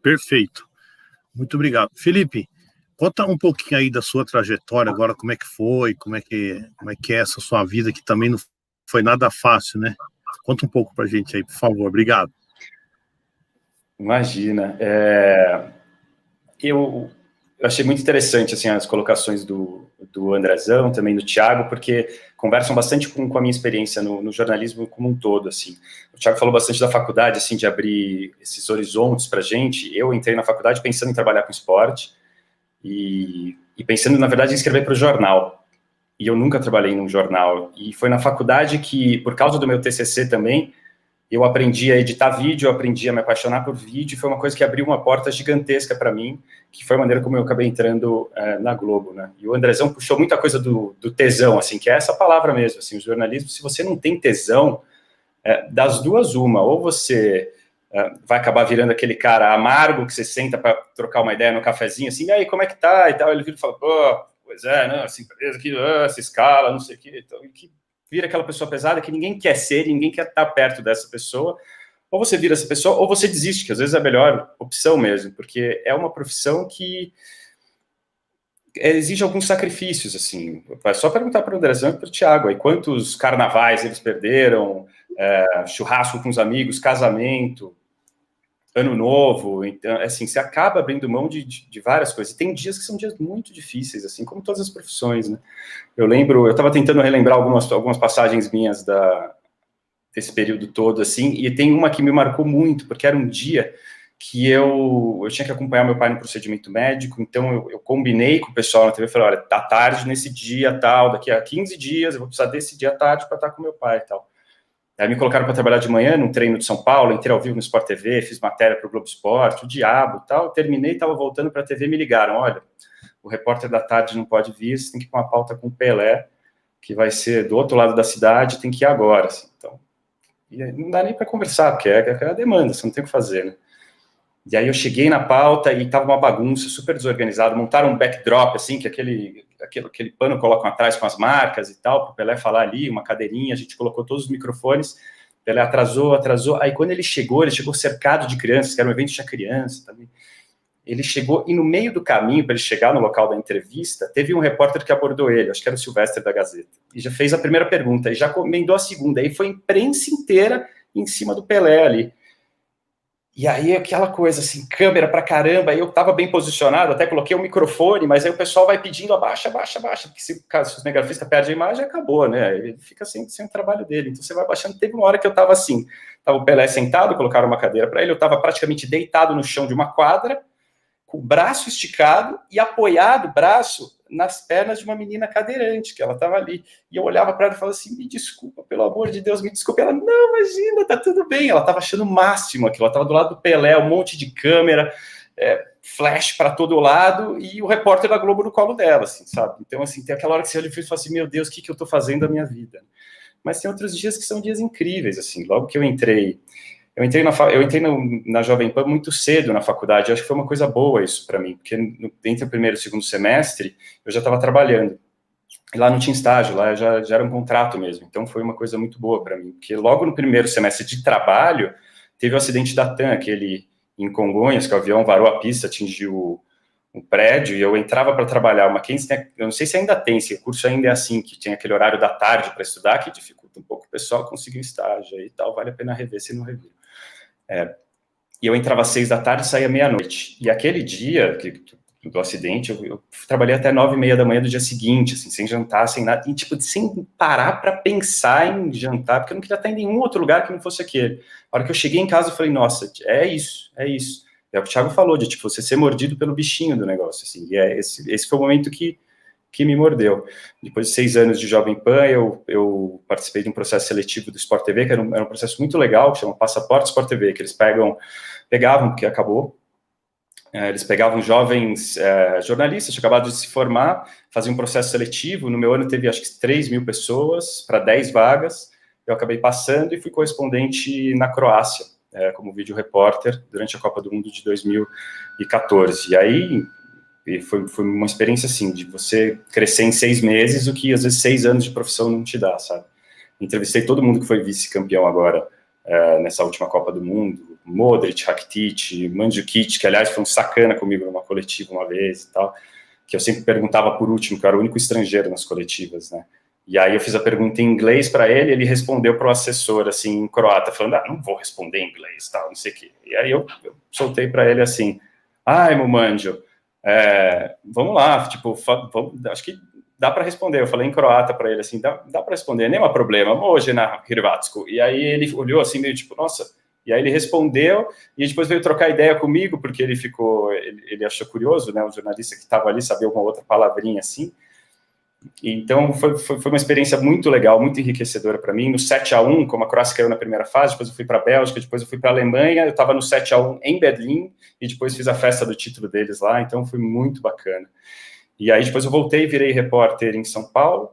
Perfeito. Muito obrigado. Felipe, conta um pouquinho aí da sua trajetória agora, como é que foi, como é que é essa sua vida, que também não foi nada fácil, né? Conta um pouco pra gente aí, por favor. Obrigado. Imagina. Eu achei muito interessante assim, as colocações do Andrezão, também do Thiago, porque conversam bastante com a minha experiência no jornalismo como um todo. Assim. O Thiago falou bastante da faculdade, assim, de abrir esses horizontes para a gente. Eu entrei na faculdade pensando em trabalhar com esporte e pensando, na verdade, em escrever para o jornal. E eu nunca trabalhei num jornal. E foi na faculdade que, por causa do meu TCC também, eu aprendi a editar vídeo, eu aprendi a me apaixonar por vídeo, foi uma coisa que abriu uma porta gigantesca para mim, que foi a maneira como eu acabei entrando na Globo, né? E o Andrezão puxou muita coisa do tesão, assim, que é essa palavra mesmo, assim, o jornalismo, se você não tem tesão, das duas uma, ou você vai acabar virando aquele cara amargo que você senta para trocar uma ideia no cafezinho, assim, e aí, como é que tá? E tal, ele vira e fala, pô, pois é, não, essa empresa aqui, essa escala, não sei o quê, então, e que vira aquela pessoa pesada que ninguém quer ser, ninguém quer estar perto dessa pessoa, ou você vira essa pessoa, ou você desiste, que às vezes é a melhor opção mesmo, porque é uma profissão que exige alguns sacrifícios, assim. É só perguntar para o Andrezão e para o Thiago, aí quantos carnavais eles perderam, churrasco com os amigos, casamento, ano novo, então, assim, você acaba abrindo mão de várias coisas, e tem dias que são dias muito difíceis, assim, como todas as profissões, né? Eu lembro, eu estava tentando relembrar algumas passagens minhas desse período todo, assim, e tem uma que me marcou muito, porque era um dia que eu tinha que acompanhar meu pai no procedimento médico, então eu combinei com o pessoal na TV, falei, olha, tá tarde nesse dia, tal, daqui a 15 dias, eu vou precisar desse dia tarde para estar com meu pai e tal. Aí me colocaram para trabalhar de manhã num treino de São Paulo, entrei ao vivo no Sport TV, fiz matéria para o Globo Esporte, o diabo e tal, terminei, estava voltando para a TV, me ligaram, olha, o repórter da tarde não pode vir, você tem que ir com uma pauta com o Pelé, que vai ser do outro lado da cidade, tem que ir agora, assim, então, e não dá nem para conversar, porque é a demanda, você não tem o que fazer, né? E aí eu cheguei na pauta e tava uma bagunça, super desorganizado, montaram um backdrop, assim, que aquele pano colocam atrás com as marcas e tal, para o Pelé falar ali, uma cadeirinha, a gente colocou todos os microfones, Pelé atrasou, aí quando ele chegou cercado de crianças, que era um evento que tinha criança também, ele chegou, e no meio do caminho, para ele chegar no local da entrevista, teve um repórter que abordou ele, acho que era o Silvestre da Gazeta, e já fez a primeira pergunta, e já emendou a segunda, aí foi a imprensa inteira em cima do Pelé ali. E aí aquela coisa assim, câmera pra caramba, aí eu tava bem posicionado, até coloquei o microfone, mas aí o pessoal vai pedindo abaixa, porque se o cinegrafista perde a imagem, acabou, né? Ele fica sem o trabalho dele. Então você vai baixando. Teve uma hora que eu tava assim, tava o Pelé sentado, colocaram uma cadeira para ele, eu tava praticamente deitado no chão de uma quadra, com o braço esticado e apoiado o braço nas pernas de uma menina cadeirante, que ela estava ali. E eu olhava para ela e falava assim, me desculpa, pelo amor de Deus, me desculpa. Ela, não, imagina, tá tudo bem. Ela estava achando o máximo aquilo. Ela estava do lado do Pelé, um monte de câmera, flash para todo lado, e o repórter da Globo no colo dela, assim, sabe? Então, assim, tem aquela hora que você olha e fala assim, meu Deus, o que eu estou fazendo da minha vida? Mas tem outros dias que são dias incríveis, assim. Logo que eu entrei na Jovem Pan muito cedo na faculdade, eu acho que foi uma coisa boa isso para mim, porque entre o primeiro e o segundo semestre, eu já estava trabalhando, e lá não tinha estágio, lá já era um contrato mesmo, então foi uma coisa muito boa para mim, porque logo no primeiro semestre de trabalho, teve o acidente da TAM, aquele em Congonhas, que o avião varou a pista, atingiu um prédio, e eu entrava para trabalhar, eu não sei se ainda tem, se o curso ainda é assim, que tem aquele horário da tarde para estudar, que dificulta um pouco o pessoal conseguir um estágio e tal, vale a pena rever se não revira. E eu entrava às 6 da tarde e saía meia-noite. E aquele dia do acidente, eu trabalhei até 9h30 da manhã do dia seguinte, assim, sem jantar, sem nada, e tipo, sem parar para pensar em jantar, porque eu não queria estar em nenhum outro lugar que não fosse aquele. A hora que eu cheguei em casa, eu falei, nossa, é isso. É o que o Thiago falou, de tipo, você ser mordido pelo bichinho do negócio, assim, e esse foi o momento que me mordeu. Depois de 6 anos de Jovem Pan, eu participei de um processo seletivo do Sport TV, que era um processo muito legal, que chama Passaporte Sport TV, que eles pegavam, porque acabou, eles pegavam jovens jornalistas, tinham acabado de se formar, faziam um processo seletivo, no meu ano teve acho que 3.000 pessoas, para 10 vagas, eu acabei passando e fui correspondente na Croácia, como vídeo repórter, durante a Copa do Mundo de 2014, e aí... E foi uma experiência, assim, de você crescer em 6 meses, o que, às vezes, 6 anos de profissão não te dá, sabe? Entrevistei todo mundo que foi vice-campeão agora, nessa última Copa do Mundo, Modric, Rakitic, Mandzukic, que, aliás, foi um sacana comigo numa coletiva uma vez e tal, que eu sempre perguntava por último, que eu era o único estrangeiro nas coletivas, né? E aí eu fiz a pergunta em inglês para ele respondeu para o assessor, assim, em croata, falando, não vou responder em inglês, tal, não sei o quê. E aí eu soltei para ele assim, ai, Mumanjo, vamos lá, tipo, acho que dá para responder. Eu falei em croata para ele assim, dá para responder, nenhum problema, može na hrvatsko. E aí ele olhou assim, meio tipo, nossa. E aí ele respondeu e depois veio trocar ideia comigo, porque ele achou curioso, né? O jornalista que estava ali sabia uma outra palavrinha assim. Então foi uma experiência muito legal, muito enriquecedora para mim. No 7-1, como a Croácia caiu na primeira fase, depois eu fui para a Bélgica, depois eu fui para a Alemanha, eu estava no 7-1 em Berlim, e depois fiz a festa do título deles lá, então foi muito bacana. E aí depois eu voltei e virei repórter em São Paulo,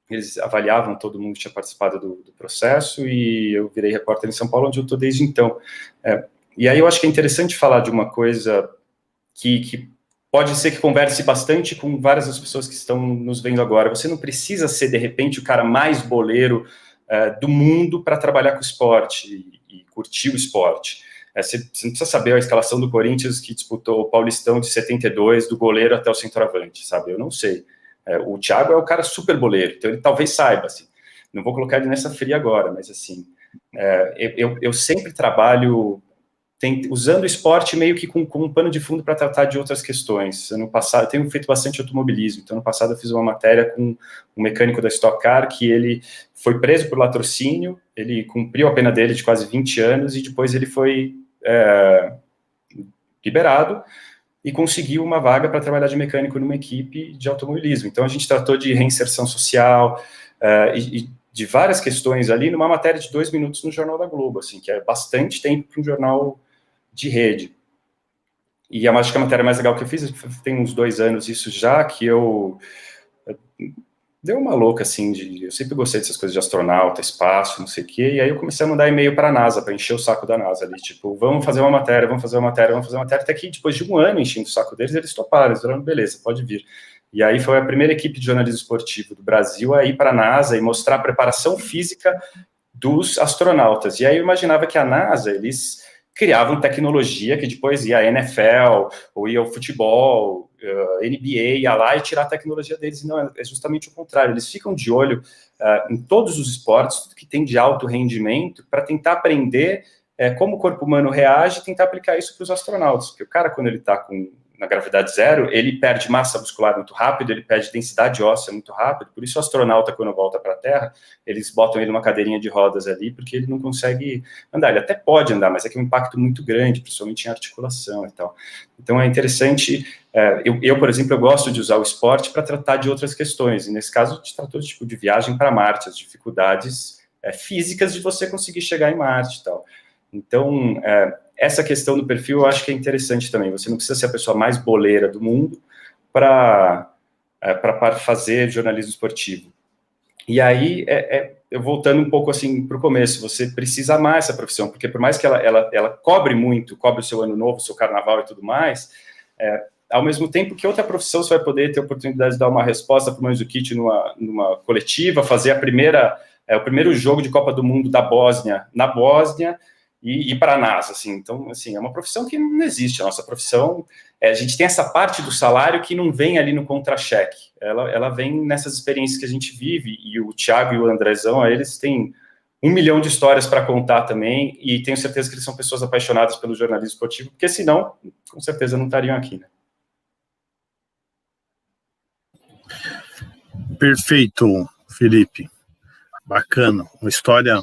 eles avaliavam todo mundo que tinha participado do processo, e eu virei repórter em São Paulo, onde eu estou desde então. E aí eu acho que é interessante falar de uma coisa que pode ser que converse bastante com várias das pessoas que estão nos vendo agora. Você não precisa ser, de repente, o cara mais boleiro do mundo para trabalhar com esporte e curtir o esporte. Você não precisa saber a escalação do Corinthians que disputou o Paulistão de 72, do goleiro até o centroavante, sabe? Eu não sei. O Thiago é o cara super boleiro, então ele talvez saiba, assim. Não vou colocar ele nessa fria agora, mas, assim, eu sempre trabalho... usando o esporte meio que com um pano de fundo para tratar de outras questões. Ano passado, eu tenho feito bastante automobilismo, então, ano passado eu fiz uma matéria com um mecânico da Stock Car, que ele foi preso por latrocínio, ele cumpriu a pena dele de quase 20 anos, e depois ele foi liberado, e conseguiu uma vaga para trabalhar de mecânico numa equipe de automobilismo. Então, a gente tratou de reinserção social, e de várias questões ali, numa matéria de 2 minutos no Jornal da Globo, assim, que é bastante tempo para um jornal de rede. E acho que a matéria mais legal que eu fiz, tem uns 2 anos isso já, que eu deu uma louca, assim, eu sempre gostei dessas coisas de astronauta, espaço, não sei o quê, e aí eu comecei a mandar e-mail para a NASA, para encher o saco da NASA ali, tipo, vamos fazer uma matéria, até que depois de 1 ano enchendo o saco deles, eles toparam, eles falaram, beleza, pode vir. E aí foi a primeira equipe de jornalismo esportivo do Brasil a ir para a NASA e mostrar a preparação física dos astronautas. E aí eu imaginava que a NASA, eles criavam tecnologia que depois ia a NFL, ou ia ao futebol, NBA, ia lá e tirar a tecnologia deles, e não, é justamente o contrário, eles ficam de olho em todos os esportes, tudo que tem de alto rendimento, para tentar aprender como o corpo humano reage e tentar aplicar isso para os astronautas, porque o cara, quando ele está na gravidade zero, ele perde massa muscular muito rápido, ele perde densidade óssea muito rápido, por isso o astronauta, quando volta para a Terra, eles botam ele numa cadeirinha de rodas ali, porque ele não consegue andar, ele até pode andar, mas é que é um impacto muito grande, principalmente em articulação e tal. Então é interessante, eu, por exemplo, eu gosto de usar o esporte para tratar de outras questões, e nesse caso, a gente tratou tipo, de viagem para Marte, as dificuldades físicas de você conseguir chegar em Marte e tal. Então, essa questão do perfil eu acho que é interessante também. Você não precisa ser a pessoa mais boleira do mundo para fazer jornalismo esportivo. E aí, eu voltando um pouco assim para o começo, você precisa amar essa profissão, porque por mais que ela cobre muito, cobre o seu ano novo, o seu carnaval e tudo mais, ao mesmo tempo que outra profissão você vai poder ter a oportunidade de dar uma resposta para o Mandzukic numa coletiva, fazer o primeiro jogo de Copa do Mundo da Bósnia, na Bósnia, e para a NASA, assim. Então, assim, é uma profissão que não existe. A nossa profissão, a gente tem essa parte do salário que não vem ali no contra-cheque. Ela vem nessas experiências que a gente vive, e o Thiago e o Andrezão, eles têm 1 milhão de histórias para contar também, e tenho certeza que eles são pessoas apaixonadas pelo jornalismo esportivo, porque senão, com certeza, não estariam aqui, né? Perfeito, Felipe. Bacana, uma história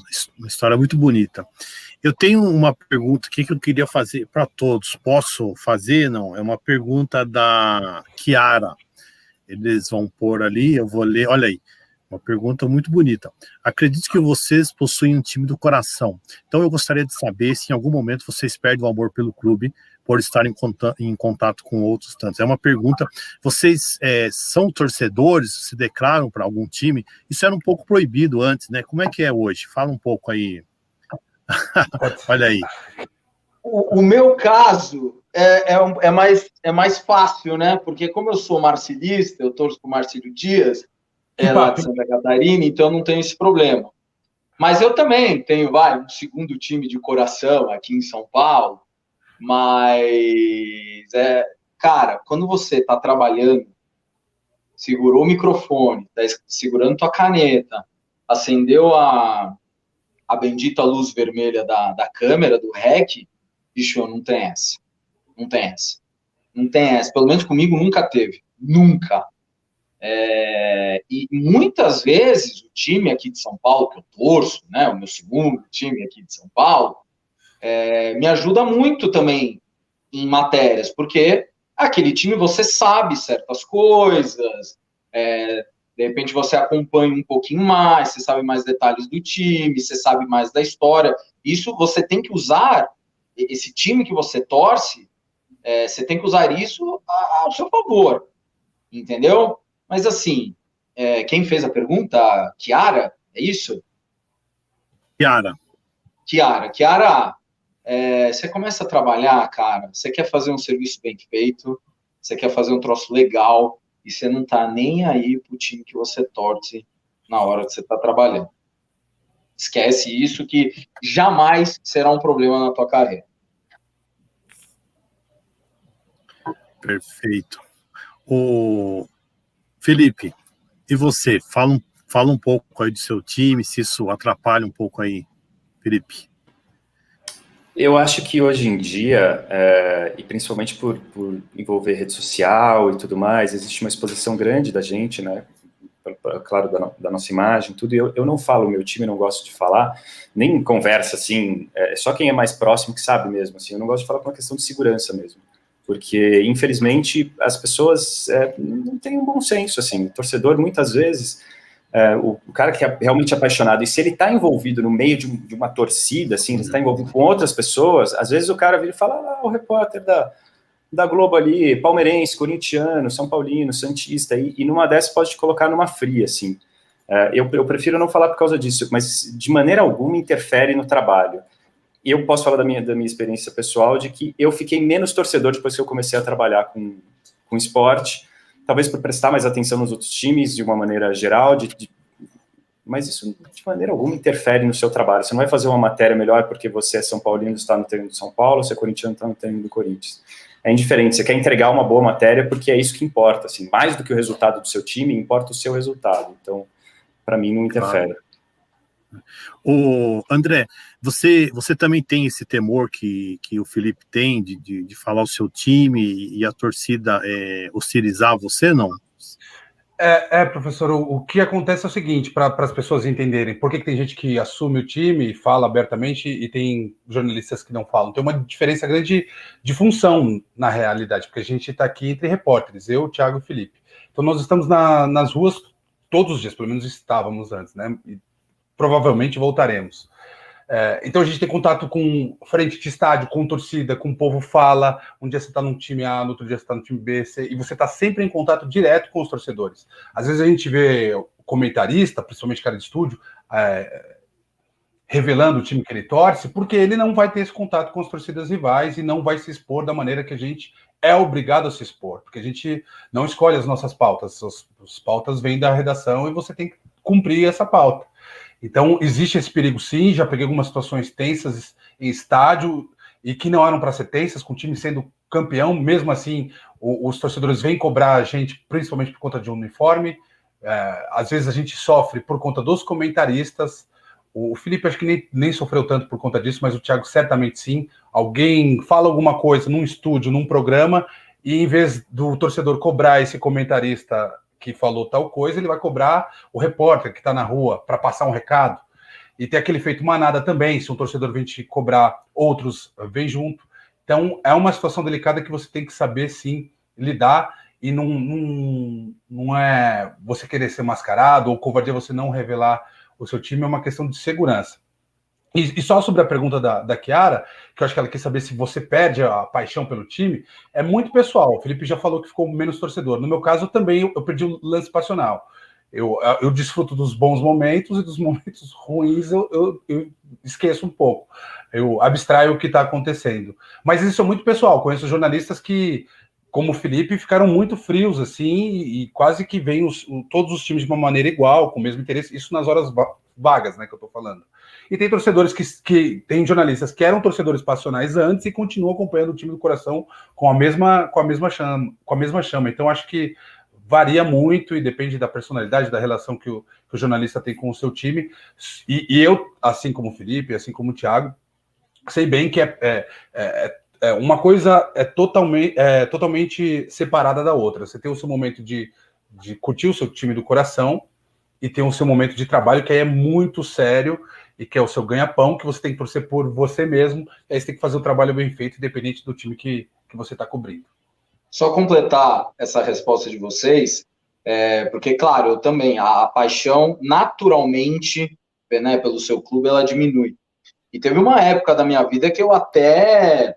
muito bonita. Eu tenho uma pergunta aqui que eu queria fazer para todos. Posso fazer? Não, é uma pergunta da Kiara. Eles vão pôr ali, eu vou ler. Olha aí, uma pergunta muito bonita. Acredito que vocês possuem um time do coração. Então eu gostaria de saber se em algum momento vocês perdem o amor pelo clube por estar em contato com outros tantos. É uma pergunta. Vocês são torcedores? Se declaram para algum time? Isso era um pouco proibido antes, né? Como é que é hoje? Fala um pouco aí. Olha aí. O meu caso é mais fácil, né? Porque como eu sou marcilista, eu torço para o Marcílio Dias, lá de Santa Catarina, então eu não tenho esse problema. Mas eu também tenho, um segundo time de coração aqui em São Paulo, mas, cara, quando você está trabalhando, segurou o microfone, está segurando tua caneta, acendeu a bendita luz vermelha da câmera, do REC, bicho, não tem essa. Não tem essa. Não tem essa. Pelo menos comigo nunca teve. Nunca. E muitas vezes o time aqui de São Paulo, que eu torço, né, o meu segundo time aqui de São Paulo, me ajuda muito também em matérias, porque aquele time você sabe certas coisas, de repente você acompanha um pouquinho mais, você sabe mais detalhes do time, você sabe mais da história. Isso você tem que usar, esse time que você torce, você tem que usar isso ao seu favor, entendeu? Mas assim, quem fez a pergunta? Kiara? É isso? Kiara, você começa a trabalhar, cara, você quer fazer um serviço bem feito, você quer fazer um troço legal, e você não tá nem aí pro time que você torce na hora que você tá trabalhando. Esquece isso, que jamais será um problema na tua carreira. Perfeito. O Felipe, e você? Fala um pouco aí do seu time, se isso atrapalha um pouco aí, Felipe. Eu acho que hoje em dia, e principalmente por envolver rede social e tudo mais, existe uma exposição grande da gente, né? Claro, da nossa imagem, tudo. Eu não falo o meu time, não gosto de falar, nem conversa assim, só quem é mais próximo que sabe mesmo, assim. Eu não gosto de falar por uma questão de segurança mesmo, porque, infelizmente, as pessoas não têm um bom senso, assim. O torcedor, muitas vezes, o cara que é realmente apaixonado, e se ele está envolvido no meio de uma torcida, assim, ele está envolvido com outras pessoas, às vezes o cara vira e fala, o repórter da Globo ali, palmeirense, corintiano, São Paulino, santista, e numa dessas pode te colocar numa fria, assim. Eu prefiro não falar por causa disso, mas de maneira alguma interfere no trabalho. Eu posso falar da minha experiência pessoal, de que eu fiquei menos torcedor depois que eu comecei a trabalhar com esporte, talvez por prestar mais atenção nos outros times de uma maneira geral, mas isso de maneira alguma interfere no seu trabalho. Você não vai fazer uma matéria melhor porque você é São Paulino e está no treino do São Paulo, você é corintiano e está no treino do Corinthians. É indiferente, você quer entregar uma boa matéria porque é isso que importa, assim, mais do que o resultado do seu time, importa o seu resultado. Então, para mim, não interfere. O André, você também tem esse temor que o Felipe tem de falar o seu time e a torcida hostilizar você, não? Professor, o que acontece é o seguinte, para as pessoas entenderem, por que tem gente que assume o time e fala abertamente e tem jornalistas que não falam? Tem uma diferença grande de função, na realidade, porque a gente está aqui entre repórteres, eu, Thiago e Felipe. Então, nós estamos nas ruas todos os dias, pelo menos estávamos antes, né? E provavelmente voltaremos. Então a gente tem contato com frente de estádio, com torcida, com o povo fala, um dia você está num time A, no outro dia você está no time B, e você está sempre em contato direto com os torcedores. Às vezes a gente vê o comentarista, principalmente cara de estúdio, revelando o time que ele torce, porque ele não vai ter esse contato com as torcidas rivais e não vai se expor da maneira que a gente é obrigado a se expor, porque a gente não escolhe as nossas pautas, as pautas vêm da redação e você tem que cumprir essa pauta. Então, existe esse perigo sim, já peguei algumas situações tensas em estádio e que não eram para ser tensas, com o time sendo campeão, mesmo assim, os torcedores vêm cobrar a gente, principalmente por conta de um uniforme, às vezes a gente sofre por conta dos comentaristas, o Felipe acho que nem sofreu tanto por conta disso, mas o Thiago certamente sim, alguém fala alguma coisa num estúdio, num programa, e em vez do torcedor cobrar esse comentarista que falou tal coisa, ele vai cobrar o repórter que está na rua para passar um recado. E tem aquele efeito manada também, se um torcedor vem te cobrar, outros vêm junto. Então, é uma situação delicada que você tem que saber, sim, lidar, e não é você querer ser mascarado ou covardia você não revelar o seu time, é uma questão de segurança. E só sobre a pergunta da Chiara, que eu acho que ela quer saber se você perde a paixão pelo time, é muito pessoal. O Felipe já falou que ficou menos torcedor. No meu caso, também eu perdi o lance passional. Eu desfruto dos bons momentos e dos momentos ruins eu esqueço um pouco. Eu abstraio o que está acontecendo. Mas isso é muito pessoal. Conheço jornalistas que, como o Felipe, ficaram muito frios assim e quase que veem todos os times de uma maneira igual, com o mesmo interesse. Isso nas horas vagas, né, que eu estou falando. E tem torcedores que tem jornalistas que eram torcedores passionais antes e continuam acompanhando o time do coração com a mesma chama. Então, acho que varia muito e depende da personalidade, da relação que o jornalista tem com o seu time. E eu, assim como o Felipe, assim como o Thiago, sei bem que uma coisa é totalmente separada da outra. Você tem o seu momento de curtir o seu time do coração e tem o seu momento de trabalho que aí é muito sério e que é o seu ganha-pão, que você tem que torcer por você mesmo, e aí você tem que fazer o trabalho bem feito, independente do time que você está cobrindo. Só completar essa resposta de vocês, porque, claro, eu também, a paixão, naturalmente, né, pelo seu clube, ela diminui. E teve uma época da minha vida que eu até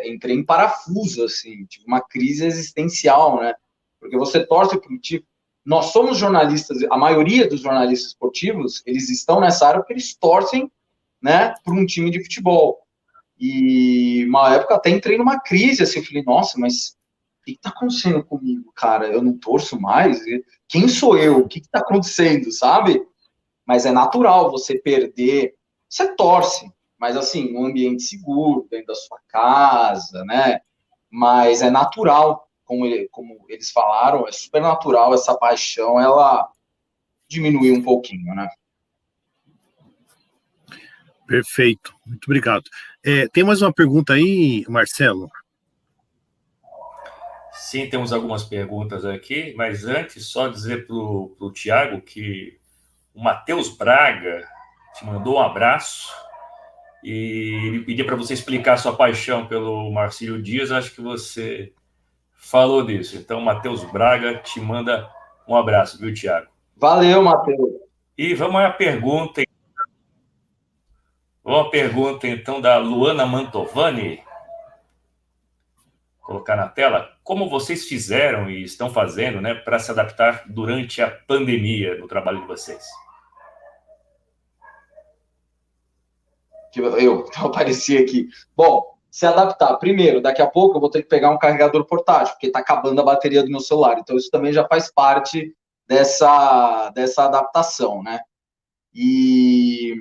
entrei em parafuso, assim, tive uma crise existencial, né? Porque você torce para o time. Nós somos jornalistas, a maioria dos jornalistas esportivos, eles estão nessa área porque eles torcem, né, por um time de futebol. E uma época até entrei numa crise, assim, eu falei, nossa, mas o que está acontecendo comigo, cara? Eu não torço mais? Quem sou eu? O que está acontecendo, sabe? Mas é natural você perder, você torce, mas assim, um ambiente seguro, dentro da sua casa, né? Mas é natural. Como eles falaram, é super natural essa paixão, ela diminuiu um pouquinho, né? Perfeito, muito obrigado. Tem mais uma pergunta aí, Marcelo? Sim, temos algumas perguntas aqui, mas antes, só dizer para o Thiago que o Matheus Braga te mandou um abraço e ele pedia para você explicar sua paixão pelo Marcílio Dias, acho que você falou disso. Então, Matheus Braga te manda um abraço, viu, Thiago? Valeu, Matheus. E vamos à pergunta. Uma pergunta, então, da Luana Mantovani. Vou colocar na tela. Como vocês fizeram e estão fazendo, né, para se adaptar durante a pandemia no trabalho de vocês? Eu apareci aqui. Bom, se adaptar. Primeiro, daqui a pouco eu vou ter que pegar um carregador portátil, porque está acabando a bateria do meu celular. Então, isso também já faz parte dessa adaptação, né? E,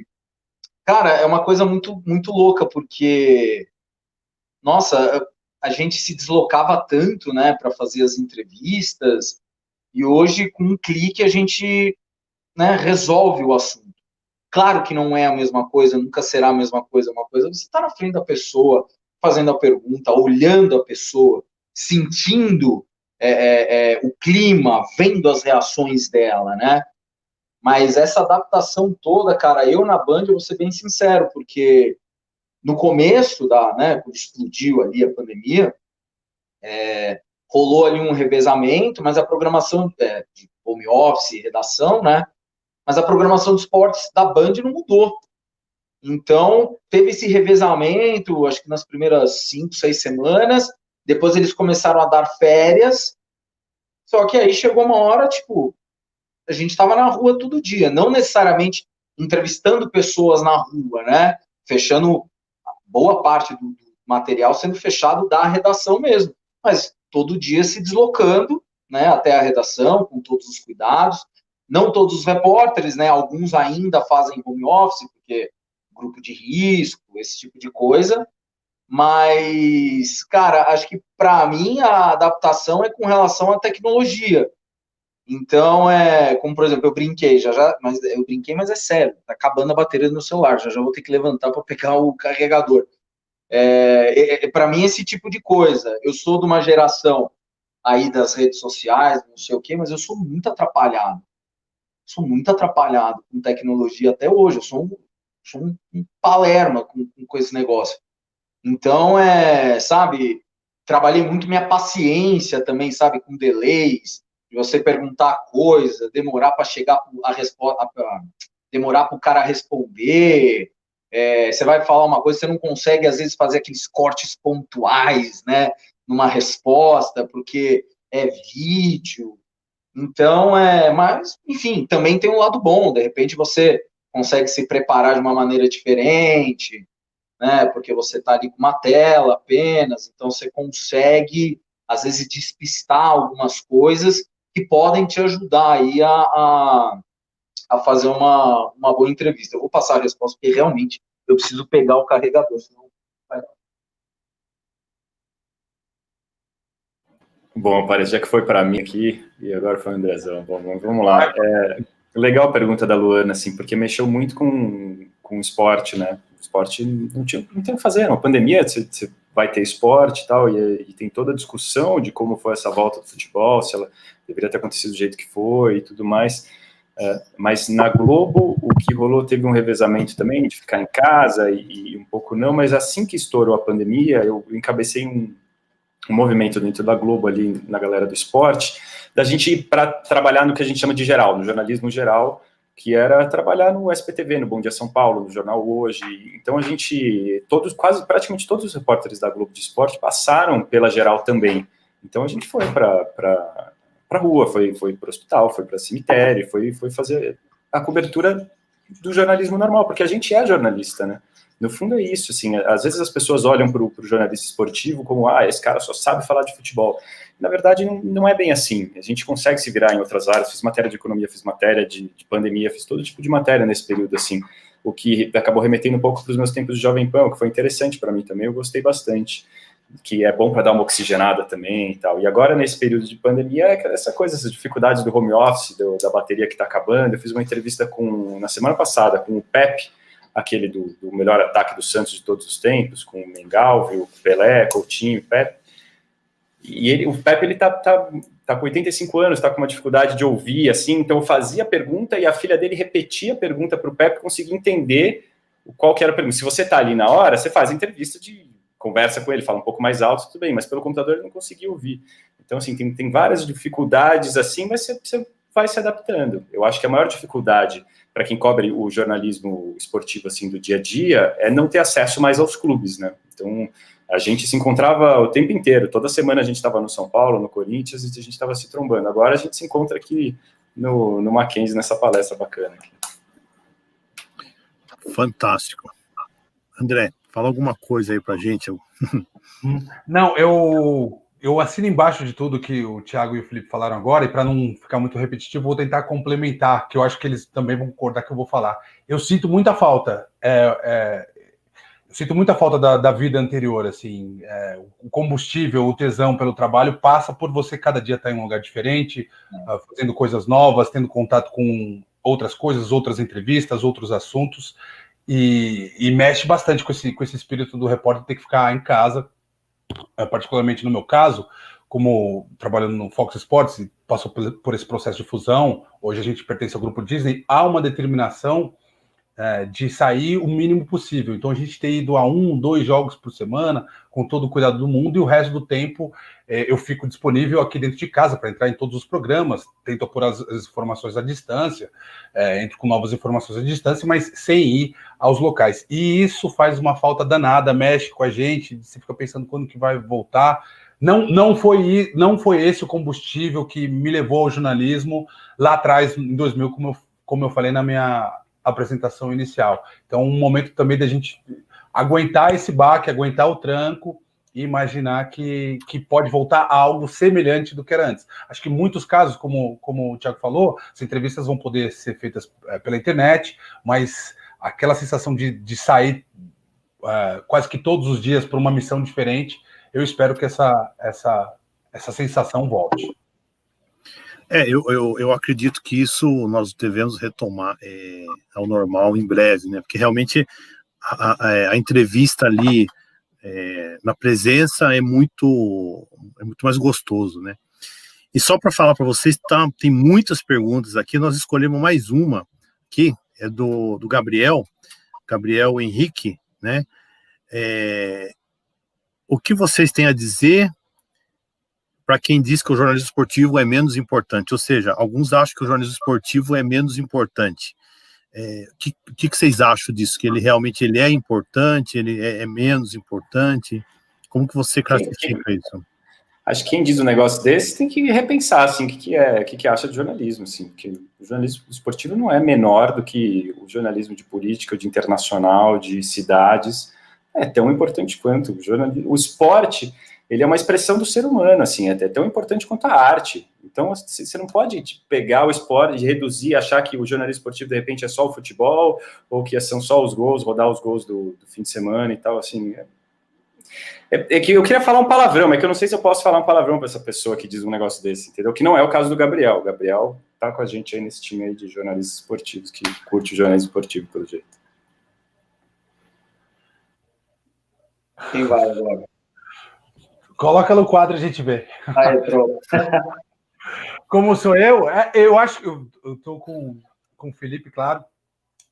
cara, é uma coisa muito, muito louca, porque, nossa, a gente se deslocava tanto, né, para fazer as entrevistas, e hoje, com um clique, a gente, né, resolve o assunto. Claro que não é a mesma coisa, nunca será a mesma coisa. Uma coisa, você está na frente da pessoa, fazendo a pergunta, olhando a pessoa, sentindo o clima, vendo as reações dela, né? Mas essa adaptação toda, cara, eu na Band, eu vou ser bem sincero, porque no começo né, quando explodiu ali a pandemia, rolou ali um revezamento, mas a programação de home office, redação, né? Mas a programação de esportes da Band não mudou. Então, teve esse revezamento, acho que nas primeiras 5, 6 semanas, depois eles começaram a dar férias, só que aí chegou uma hora, tipo, a gente estava na rua todo dia, não necessariamente entrevistando pessoas na rua, né? Fechando boa parte do material sendo fechado da redação mesmo, mas todo dia se deslocando, né, até a redação, com todos os cuidados. Não todos os repórteres, né? Alguns ainda fazem home office, porque grupo de risco, esse tipo de coisa. Mas, cara, acho que para mim a adaptação é com relação à tecnologia. Então, como por exemplo, eu brinquei, mas é sério, tá acabando a bateria do meu celular, já vou ter que levantar para pegar o carregador. Para mim, esse tipo de coisa. Eu sou de uma geração aí das redes sociais, não sei o quê, mas eu sou muito atrapalhado. Sou muito atrapalhado com tecnologia até hoje. Eu sou um palerma com esse negócio. Então, sabe, trabalhei muito minha paciência também, sabe, com delays, de você perguntar coisa, demorar para chegar a resposta, demorar para o cara responder. Você vai falar uma coisa, você não consegue, às vezes, fazer aqueles cortes pontuais, né, numa resposta, porque é vídeo. Então, mas, enfim, também tem um lado bom, de repente você consegue se preparar de uma maneira diferente, né, porque você está ali com uma tela apenas, então você consegue, às vezes, despistar algumas coisas que podem te ajudar aí a fazer uma boa entrevista. Eu vou passar a resposta, porque realmente eu preciso pegar o carregador, senão vai dar. Bom, parece já que foi para mim aqui, e agora foi o Andrezão. Bom, vamos lá. Legal a pergunta da Luana, assim, porque mexeu muito com o esporte, né? O esporte não tem o que fazer, uma pandemia, você vai ter esporte e tal, e tem toda a discussão de como foi essa volta do futebol, se ela deveria ter acontecido do jeito que foi e tudo mais. Mas na Globo, o que rolou, teve um revezamento também, de ficar em casa e um pouco não, mas assim que estourou a pandemia, eu encabecei um movimento dentro da Globo ali, na galera do esporte, da gente ir para trabalhar no que a gente chama de geral, no jornalismo geral, que era trabalhar no SPTV, no Bom Dia São Paulo, no Jornal Hoje. Então a gente, praticamente todos os repórteres da Globo de Esporte passaram pela geral também. Então a gente foi para rua, foi para o hospital, foi para cemitério, foi fazer a cobertura do jornalismo normal, porque a gente é jornalista, né? No fundo é isso, assim, às vezes as pessoas olham para o jornalista esportivo como, esse cara só sabe falar de futebol. Na verdade, não é bem assim. A gente consegue se virar em outras áreas. Fiz matéria de economia, fiz matéria de pandemia, fiz todo tipo de matéria nesse período, assim, o que acabou remetendo um pouco para os meus tempos de Jovem Pan, que foi interessante para mim também, eu gostei bastante, que é bom para dar uma oxigenada também e tal. E agora, nesse período de pandemia, essa coisa, essas dificuldades do home office, da bateria que está acabando. Eu fiz uma entrevista na semana passada com o Pepe, aquele do melhor ataque do Santos de todos os tempos, com o Mengalvio, o Pelé, Coutinho, o Pepe. E o Pepe, ele tá com 85 anos, tá com uma dificuldade de ouvir, assim, então eu fazia a pergunta e a filha dele repetia a pergunta para o Pepe, conseguia entender qual que era a pergunta. Se você tá ali na hora, você faz a entrevista conversa com ele, fala um pouco mais alto, tudo bem, mas pelo computador ele não conseguia ouvir. Então, assim, tem várias dificuldades, assim, mas você vai se adaptando. Eu acho que a maior dificuldade para quem cobre o jornalismo esportivo, assim, do dia a dia, é não ter acesso mais aos clubes, né? Então, a gente se encontrava o tempo inteiro, toda semana a gente estava no São Paulo, no Corinthians, e a gente estava se trombando. Agora a gente se encontra aqui no Mackenzie, nessa palestra bacana aqui. Fantástico. André, fala alguma coisa aí pra gente. Não, eu eu assino embaixo de tudo que o Thiago e o Felipe falaram agora, e para não ficar muito repetitivo, vou tentar complementar, que eu acho que eles também vão concordar que eu vou falar. Eu sinto muita falta, da vida anterior, assim, o combustível, o tesão pelo trabalho passa por você cada dia estar em um lugar diferente, fazendo coisas novas, tendo contato com outras coisas, outras entrevistas, outros assuntos, e mexe bastante com esse espírito do repórter ter que ficar em casa, particularmente no meu caso, como trabalhando no Fox Sports e passou por esse processo de fusão, hoje a gente pertence ao grupo Disney, há uma determinação de sair o mínimo possível. Então a gente tem ido a 1, 2 jogos por semana, com todo o cuidado do mundo, e o resto do tempo eu fico disponível aqui dentro de casa para entrar em todos os programas, tento apor as informações à distância, entro com novas informações à distância, mas sem ir aos locais. E isso faz uma falta danada, mexe com a gente, você fica pensando quando que vai voltar. Não foi esse o combustível que me levou ao jornalismo lá atrás, em 2000, como eu falei na minha apresentação inicial. Então, um momento também da gente aguentar esse baque, aguentar o tranco e imaginar que pode voltar a algo semelhante do que era antes. Acho que em muitos casos, como o Thiago falou, as entrevistas vão poder ser feitas pela internet, mas aquela sensação de sair quase que todos os dias para uma missão diferente, eu espero que essa sensação volte. Eu acredito que isso nós devemos retomar ao normal em breve, né? Porque realmente a entrevista ali na presença é muito mais gostoso, né? E só para falar para vocês, tem muitas perguntas aqui, nós escolhemos mais uma aqui, é do Gabriel Henrique, né? O que vocês têm a dizer para quem diz que o jornalismo esportivo é menos importante? Ou seja, alguns acham que o jornalismo esportivo é menos importante. O que vocês acham disso? Que ele realmente é importante, ele é menos importante? Como que você classifica isso? Acho que quem diz um negócio desse tem que repensar, assim, o que acha de jornalismo, assim, porque o jornalismo esportivo não é menor do que o jornalismo de política, de internacional, de cidades, é tão importante quanto o esporte. Ele é uma expressão do ser humano, assim, é tão importante quanto a arte. Então, você não pode pegar o esporte e reduzir, achar que o jornalismo esportivo, de repente, é só o futebol, ou que são só os gols, rodar os gols do fim de semana e tal, assim. É que eu queria falar um palavrão, mas que eu não sei se eu posso falar um palavrão para essa pessoa que diz um negócio desse, entendeu? Que não é o caso do Gabriel. O Gabriel tá com a gente aí nesse time aí de jornalistas esportivos, que curte o jornalismo esportivo, pelo jeito. Quem vai agora? Coloca no quadro e a gente vê. Aí, pronto. Como sou eu acho que eu estou com o Felipe, claro,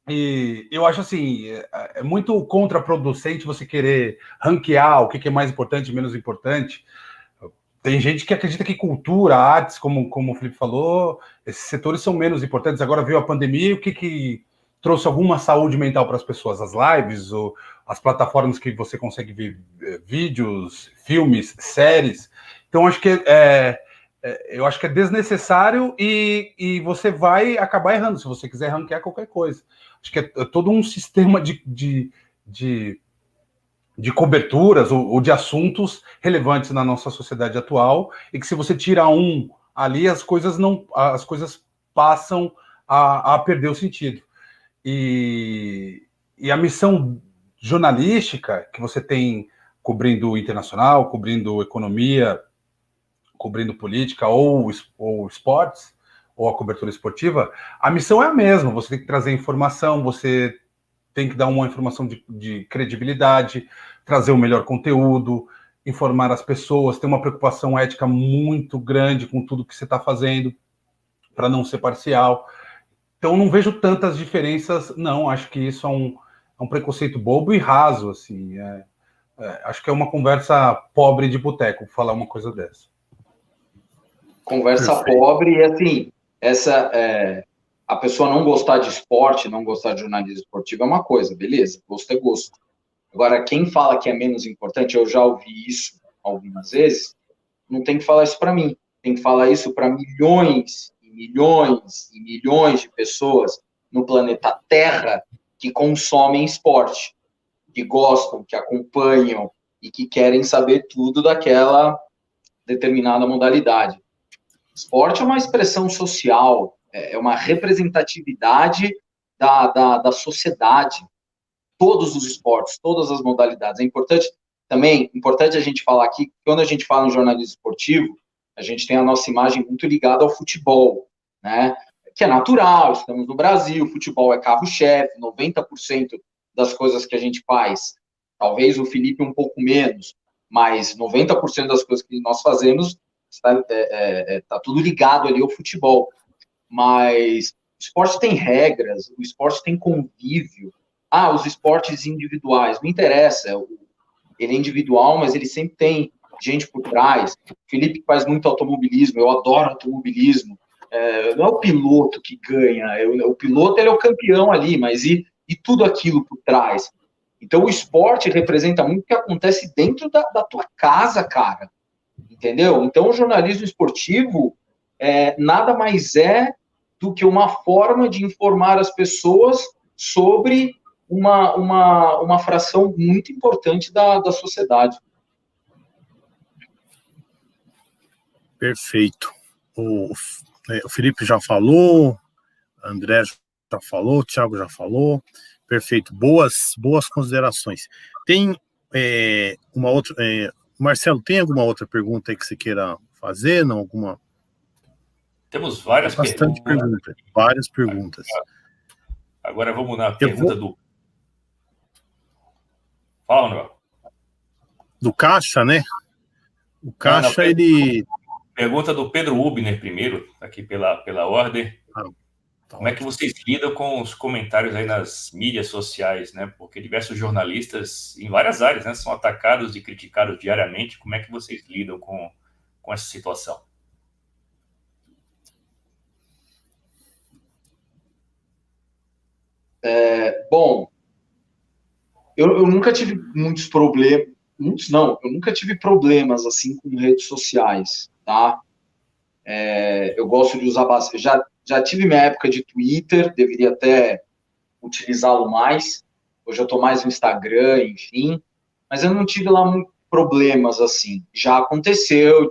e eu acho assim, é muito contraproducente você querer ranquear o que é mais importante e menos importante. Tem gente que acredita que cultura, artes, como o Felipe falou, esses setores são menos importantes. Agora veio a pandemia, o que trouxe alguma saúde mental para as pessoas? As lives, ou as plataformas que você consegue ver vídeos, filmes, séries. Então, acho que eu acho que é desnecessário e você vai acabar errando se você quiser ranquear qualquer coisa. Acho que é todo um sistema de coberturas ou de assuntos relevantes na nossa sociedade atual, e que se você tira um ali, as coisas passam a perder o sentido. E a missão jornalística que você tem cobrindo internacional, cobrindo economia, cobrindo política ou esportes, ou a cobertura esportiva, a missão é a mesma. Você tem que trazer informação, você tem que dar uma informação de credibilidade, trazer o melhor conteúdo, informar as pessoas, ter uma preocupação ética muito grande com tudo que você está fazendo, para não ser parcial. Então, não vejo tantas diferenças, não. Acho que isso é um preconceito bobo e raso, assim. Acho que é uma conversa pobre de boteco, falar uma coisa dessa. Conversa pobre e, assim, a pessoa não gostar de esporte, não gostar de jornalismo esportivo é uma coisa, beleza, gosto é gosto. Agora, quem fala que é menos importante, eu já ouvi isso algumas vezes, não tem que falar isso para mim, tem que falar isso para milhões e milhões e milhões de pessoas no planeta Terra que consomem esporte, que gostam, que acompanham e que querem saber tudo daquela determinada modalidade. Esporte é uma expressão social, é uma representatividade da sociedade. Todos os esportes, todas as modalidades. É importante a gente falar aqui, quando a gente fala em jornalismo esportivo, a gente tem a nossa imagem muito ligada ao futebol, né? Que é natural, estamos no Brasil, o futebol é carro-chefe, 90% das coisas que a gente faz, talvez o Felipe um pouco menos, mas 90% das coisas que nós fazemos está tudo ligado ali ao futebol. Mas o esporte tem regras, o esporte tem convívio. Os esportes individuais, não interessa, ele é individual, mas ele sempre tem gente por trás. O Felipe faz muito automobilismo, eu adoro automobilismo. Não é o piloto que ganha, o piloto ele é o campeão ali, mas e tudo aquilo por trás. Então o esporte representa muito o que acontece dentro da tua casa, cara. Entendeu? Então o jornalismo esportivo nada mais é do que uma forma de informar as pessoas sobre uma fração muito importante da sociedade. Perfeito. O Felipe já falou, o André já falou, o Thiago já falou. Perfeito. Boas considerações. Tem uma outra... Marcelo, tem alguma outra pergunta aí que você queira fazer? Não, alguma? Temos várias perguntas. Várias perguntas. Agora vamos na pergunta do... Fala, Manuel. Do Caixa, né? O Caixa, ele... Pergunta do Pedro Ubner primeiro, aqui pela ordem. Como é que vocês lidam com os comentários aí nas mídias sociais, né? Porque diversos jornalistas em várias áreas, né, são atacados e criticados diariamente. Como é que vocês lidam com essa situação? Bom, eu nunca tive muitos problemas. Eu nunca tive problemas assim com redes sociais, tá? Eu gosto de usar bastante. Já tive minha época de Twitter, deveria até utilizá-lo mais. Hoje eu estou mais no Instagram, enfim. Mas eu não tive lá muitos problemas, assim. Já aconteceu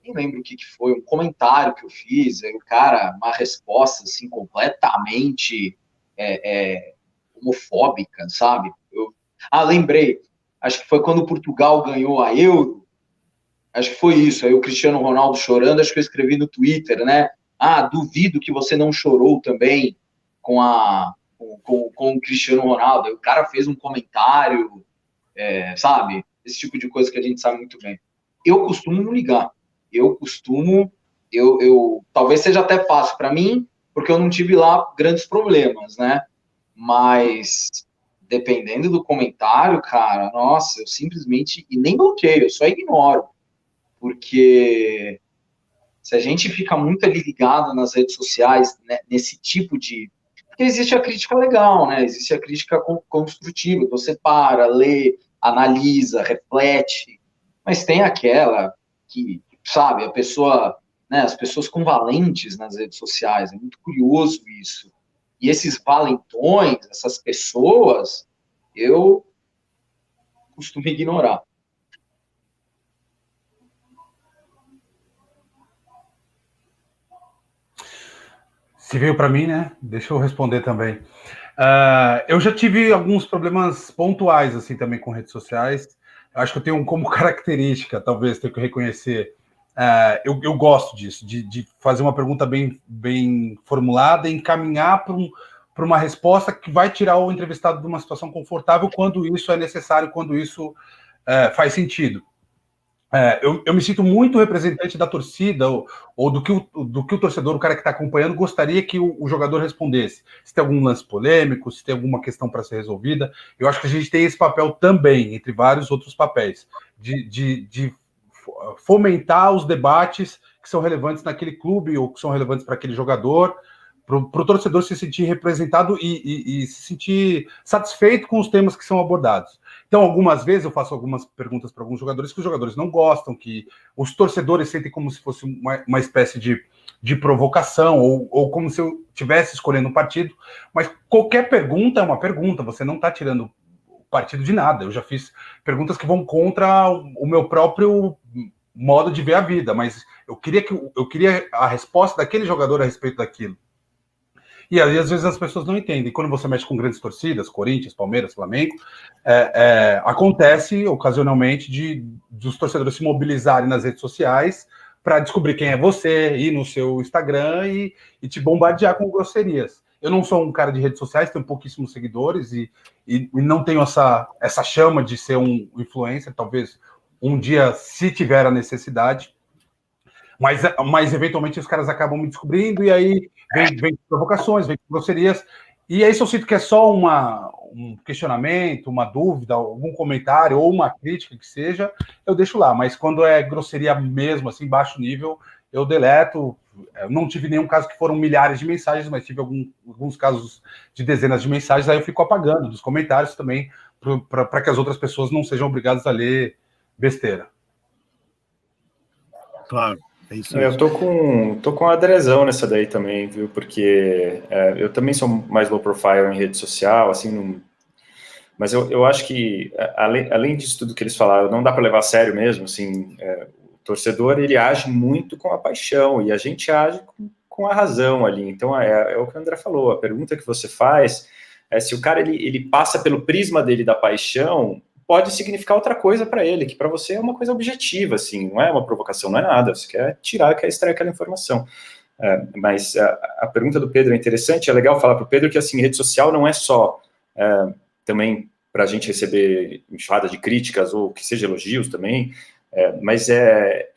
nem lembro o que foi, um comentário que eu fiz, aí o cara, uma resposta, assim, completamente homofóbica, sabe? Lembrei. Acho que foi quando Portugal ganhou a Euro. Acho que foi isso. Aí o Cristiano Ronaldo chorando, acho que eu escrevi no Twitter, né? Duvido que você não chorou também com o Cristiano Ronaldo. Aí o cara fez um comentário, sabe? Esse tipo de coisa que a gente sabe muito bem. Eu costumo não ligar. Talvez seja até fácil para mim, porque eu não tive lá grandes problemas, né? Mas dependendo do comentário, cara, nossa, eu simplesmente... E nem bloqueio, eu só ignoro. Porque se a gente fica muito ali ligado nas redes sociais, né, nesse tipo de... Porque existe a crítica legal, né? Existe a crítica construtiva. Você para, lê, analisa, reflete. Mas tem aquela que, sabe, a pessoa... Né, as pessoas com valentes nas redes sociais. É muito curioso isso. E esses valentões, essas pessoas, eu costumo ignorar. Se veio para mim, né? Deixa eu responder também. Eu já tive alguns problemas pontuais, assim, também com redes sociais. Eu acho que eu tenho como característica, talvez, ter que reconhecer. Eu gosto disso, de fazer uma pergunta bem formulada e encaminhar para uma resposta que vai tirar o entrevistado de uma situação confortável quando isso é necessário, quando isso faz sentido. Eu me sinto muito representante da torcida ou do que o torcedor, o cara que está acompanhando, gostaria que o jogador respondesse. Se tem algum lance polêmico, se tem alguma questão para ser resolvida. Eu acho que a gente tem esse papel também, entre vários outros papéis, de fomentar os debates que são relevantes naquele clube ou que são relevantes para aquele jogador, para o torcedor se sentir representado e se sentir satisfeito com os temas que são abordados. Então, algumas vezes eu faço algumas perguntas para alguns jogadores que os jogadores não gostam, que os torcedores sentem como se fosse uma espécie de provocação ou como se eu estivesse escolhendo um partido, mas qualquer pergunta é uma pergunta, você não está tirando partido de nada. Eu já fiz perguntas que vão contra o meu próprio modo de ver a vida, mas eu queria a resposta daquele jogador a respeito daquilo. E aí, às vezes, as pessoas não entendem. Quando você mexe com grandes torcidas, Corinthians, Palmeiras, Flamengo, acontece ocasionalmente dos torcedores se mobilizarem nas redes sociais para descobrir quem é você, ir no seu Instagram e te bombardear com grosserias. Eu não sou um cara de redes sociais, tenho pouquíssimos seguidores e não tenho essa chama de ser um influencer, talvez um dia, se tiver a necessidade. Mas eventualmente os caras acabam me descobrindo e aí vem provocações, vem grosserias. E aí, se eu sinto que é só um questionamento, uma dúvida, algum comentário ou uma crítica que seja, eu deixo lá. Mas quando é grosseria mesmo, assim, baixo nível, eu deleto. Eu não tive nenhum caso que foram milhares de mensagens, mas tive alguns casos de dezenas de mensagens, aí eu fico apagando dos comentários também, para que as outras pessoas não sejam obrigadas a ler besteira. Claro. É isso eu tô com adesão nessa daí também, viu? Porque eu também sou mais low profile em rede social, assim, mas eu acho que, além disso tudo que eles falaram, não dá para levar a sério mesmo, assim, o torcedor, ele age muito com a paixão, e a gente age com a razão ali. Então, é o que o André falou, a pergunta que você faz é se o cara, ele passa pelo prisma dele da paixão, pode significar outra coisa para ele, que para você é uma coisa objetiva, assim, não é uma provocação, não é nada, você quer extrair aquela informação. Mas a pergunta do Pedro é interessante, é legal falar para o Pedro que, assim, rede social não é só também para a gente receber enxurrada de críticas ou que seja elogios também, mas é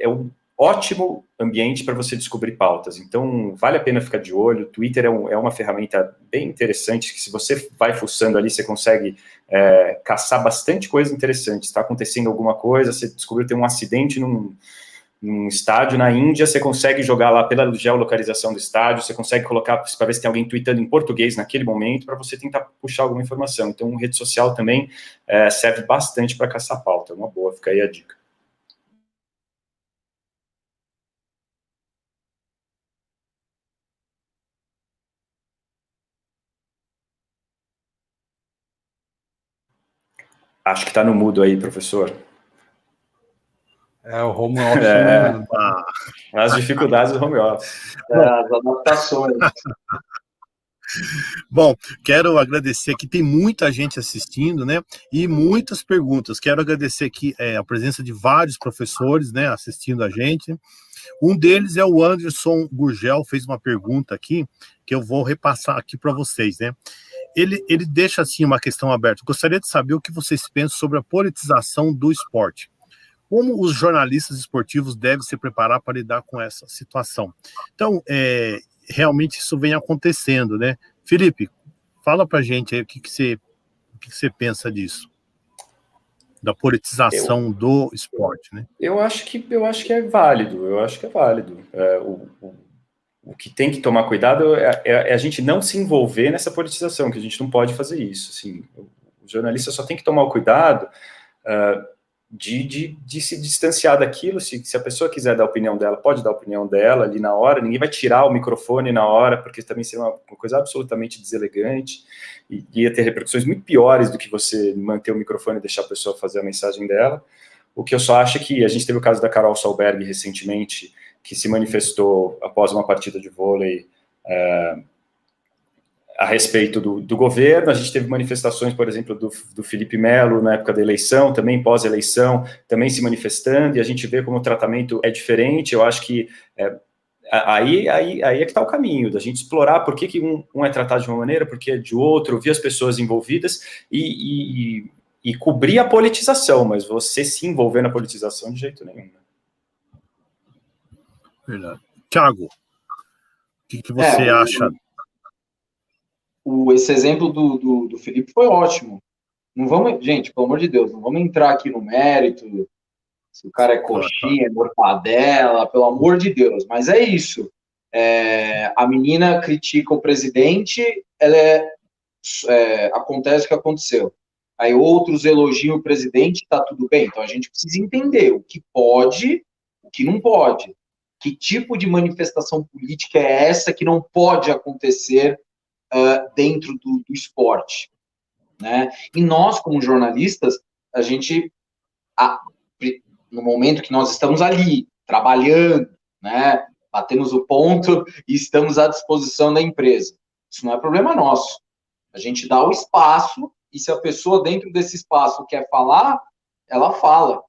um ótimo ambiente para você descobrir pautas. Então, vale a pena ficar de olho. O Twitter é uma ferramenta bem interessante, que se você vai fuçando ali, você consegue caçar bastante coisa interessante. Está acontecendo alguma coisa, você descobriu que tem um acidente num estádio na Índia, você consegue jogar lá pela geolocalização do estádio, você consegue colocar para ver se tem alguém tweetando em português naquele momento, para você tentar puxar alguma informação. Então, rede social também serve bastante para caçar pauta. É uma boa, fica aí a dica. Acho que está no mudo aí, professor. O home office. As dificuldades do home office. As adaptações. Bom, quero agradecer aqui, tem muita gente assistindo, né, e muitas perguntas. Quero agradecer aqui a presença de vários professores, né, assistindo a gente. Um deles é o Anderson Gurgel, fez uma pergunta aqui, que eu vou repassar aqui para vocês, né. Ele deixa, assim, uma questão aberta. Gostaria de saber o que vocês pensam sobre a politização do esporte. Como os jornalistas esportivos devem se preparar para lidar com essa situação? Então, realmente isso vem acontecendo, né? Felipe, fala pra gente aí o que você pensa disso, da politização do esporte, né? Eu acho que é válido, o que tem que tomar cuidado é a gente não se envolver nessa politização, que a gente não pode fazer isso, assim, o jornalista só tem que tomar o cuidado de se distanciar daquilo. Se a pessoa quiser dar a opinião dela, pode dar a opinião dela ali na hora, ninguém vai tirar o microfone na hora, porque também seria uma coisa absolutamente deselegante, e ia ter repercussões muito piores do que você manter o microfone e deixar a pessoa fazer a mensagem dela. O que eu só acho é que a gente teve o caso da Carol Solberg recentemente, que se manifestou após uma partida de vôlei a respeito do governo. A gente teve manifestações, por exemplo, do Felipe Melo na época da eleição, também pós-eleição, também se manifestando, e a gente vê como o tratamento é diferente. Eu acho que aí é que está o caminho, da gente explorar por que um é tratado de uma maneira, por que é de outro, ouvir as pessoas envolvidas e cobrir a politização, mas você se envolver na politização de jeito nenhum. Verdade. Thiago, o que você acha? Esse exemplo do Felipe foi ótimo. Não vamos, gente, pelo amor de Deus, não vamos entrar aqui no mérito, se o cara é coxinha, é mortadela, pelo amor de Deus, mas é isso. A menina critica o presidente, acontece o que aconteceu. Aí outros elogiam o presidente, tá tudo bem. Então a gente precisa entender o que pode, o que não pode. Que tipo de manifestação política é essa que não pode acontecer dentro do esporte, né? E nós, como jornalistas, a gente no momento que nós estamos ali, trabalhando, né, batemos o ponto e estamos à disposição da empresa. Isso não é problema nosso. A gente dá o espaço e se a pessoa dentro desse espaço quer falar, ela fala.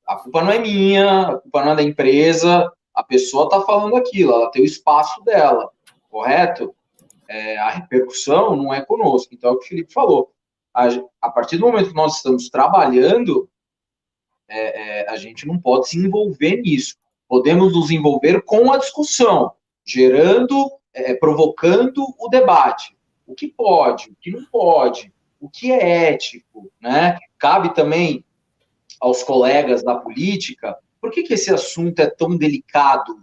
A culpa não é minha, a culpa não é da empresa, a pessoa está falando aquilo, ela tem o espaço dela, correto? A repercussão não é conosco. Então, é o que o Felipe falou. A partir do momento que nós estamos trabalhando, a gente não pode se envolver nisso. Podemos nos envolver com a discussão, gerando, provocando o debate. O que pode, o que não pode, o que é ético, né? Cabe também aos colegas da política, por que esse assunto é tão delicado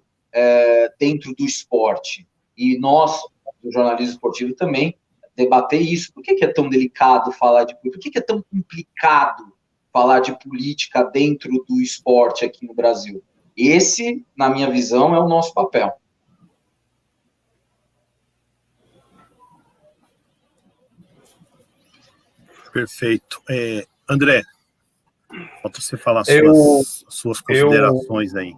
dentro do esporte? E nós, do jornalismo esportivo, também debater isso. Por que é tão delicado falar de política? Por que é tão complicado falar de política dentro do esporte aqui no Brasil? Esse, na minha visão, é o nosso papel. Perfeito. André, falta você falar suas considerações aí.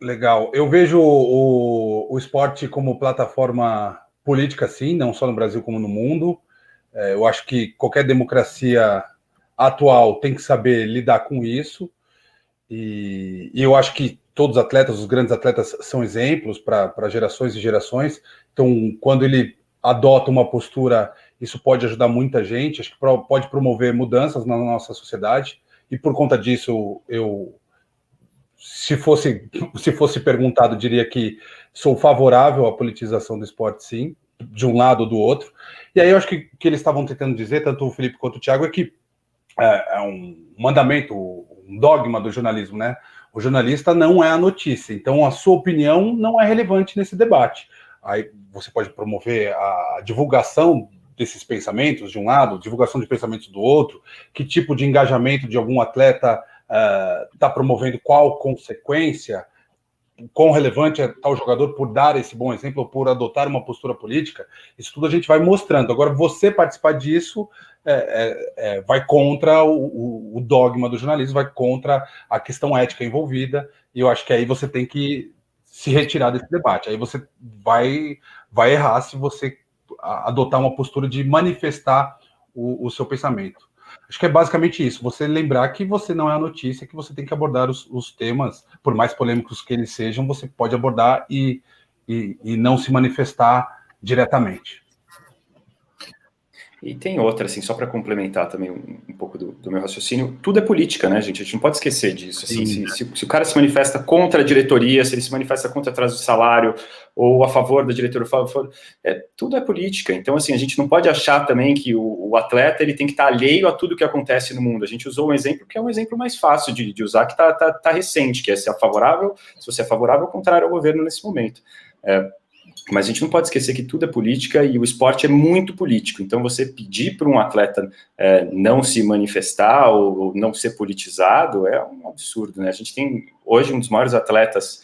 Legal. Eu vejo o esporte como plataforma política, sim, não só no Brasil como no mundo. Eu acho que qualquer democracia atual tem que saber lidar com isso. E eu acho que todos os atletas, os grandes atletas, são exemplos para gerações e gerações. Então, quando ele adota uma postura, isso pode ajudar muita gente, acho que pode promover mudanças na nossa sociedade, e por conta disso, se fosse perguntado, diria que sou favorável à politização do esporte, sim, de um lado ou do outro. E aí eu acho que eles estavam tentando dizer, tanto o Felipe quanto o Thiago, é que é um mandamento, um dogma do jornalismo, né? O jornalista não é a notícia, então a sua opinião não é relevante nesse debate. Aí você pode promover a divulgação desses pensamentos de um lado, divulgação de pensamentos do outro, que tipo de engajamento de algum atleta está promovendo qual consequência, quão relevante é tal jogador por dar esse bom exemplo, ou por adotar uma postura política. Isso tudo a gente vai mostrando. Agora, você participar disso vai contra o dogma do jornalismo, vai contra a questão ética envolvida, e eu acho que aí você tem que se retirar desse debate. Aí você vai errar se você adotar uma postura de manifestar o seu pensamento. Acho que é basicamente isso, você lembrar que você não é a notícia, que você tem que abordar os temas, por mais polêmicos que eles sejam, você pode abordar e não se manifestar diretamente. E tem outra, assim, só para complementar também um pouco do meu raciocínio, tudo é política, né, gente? A gente não pode esquecer disso. Assim, se o cara se manifesta contra a diretoria, se ele se manifesta contra atraso de salário, ou a favor da diretoria, tudo é política. Então, assim, a gente não pode achar também que o atleta ele tem que estar alheio a tudo que acontece no mundo. A gente usou um exemplo que é um exemplo mais fácil de usar, que tá recente, que é se você é favorável ao contrário ao governo nesse momento. Mas a gente não pode esquecer que tudo é política e o esporte é muito político. Então, você pedir para um atleta não se manifestar ou não ser politizado é um absurdo, né? A gente tem hoje um dos maiores atletas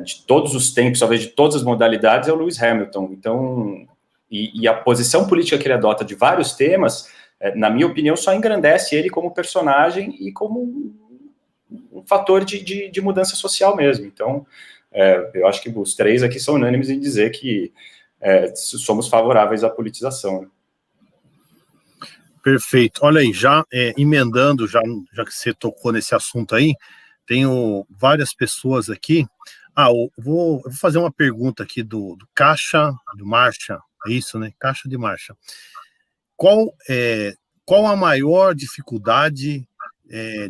de todos os tempos, talvez de todas as modalidades, é o Lewis Hamilton. Então, e a posição política que ele adota de vários temas, na minha opinião, só engrandece ele como personagem e como um fator de mudança social mesmo. Então, eu acho que os três aqui são unânimes em dizer que somos favoráveis à politização. Né? Perfeito. Olha aí, já emendando, já que você tocou nesse assunto aí, tenho várias pessoas aqui. Eu vou fazer uma pergunta aqui do Caixa de Marcha, é isso, né? Caixa de Marcha. Qual a maior dificuldade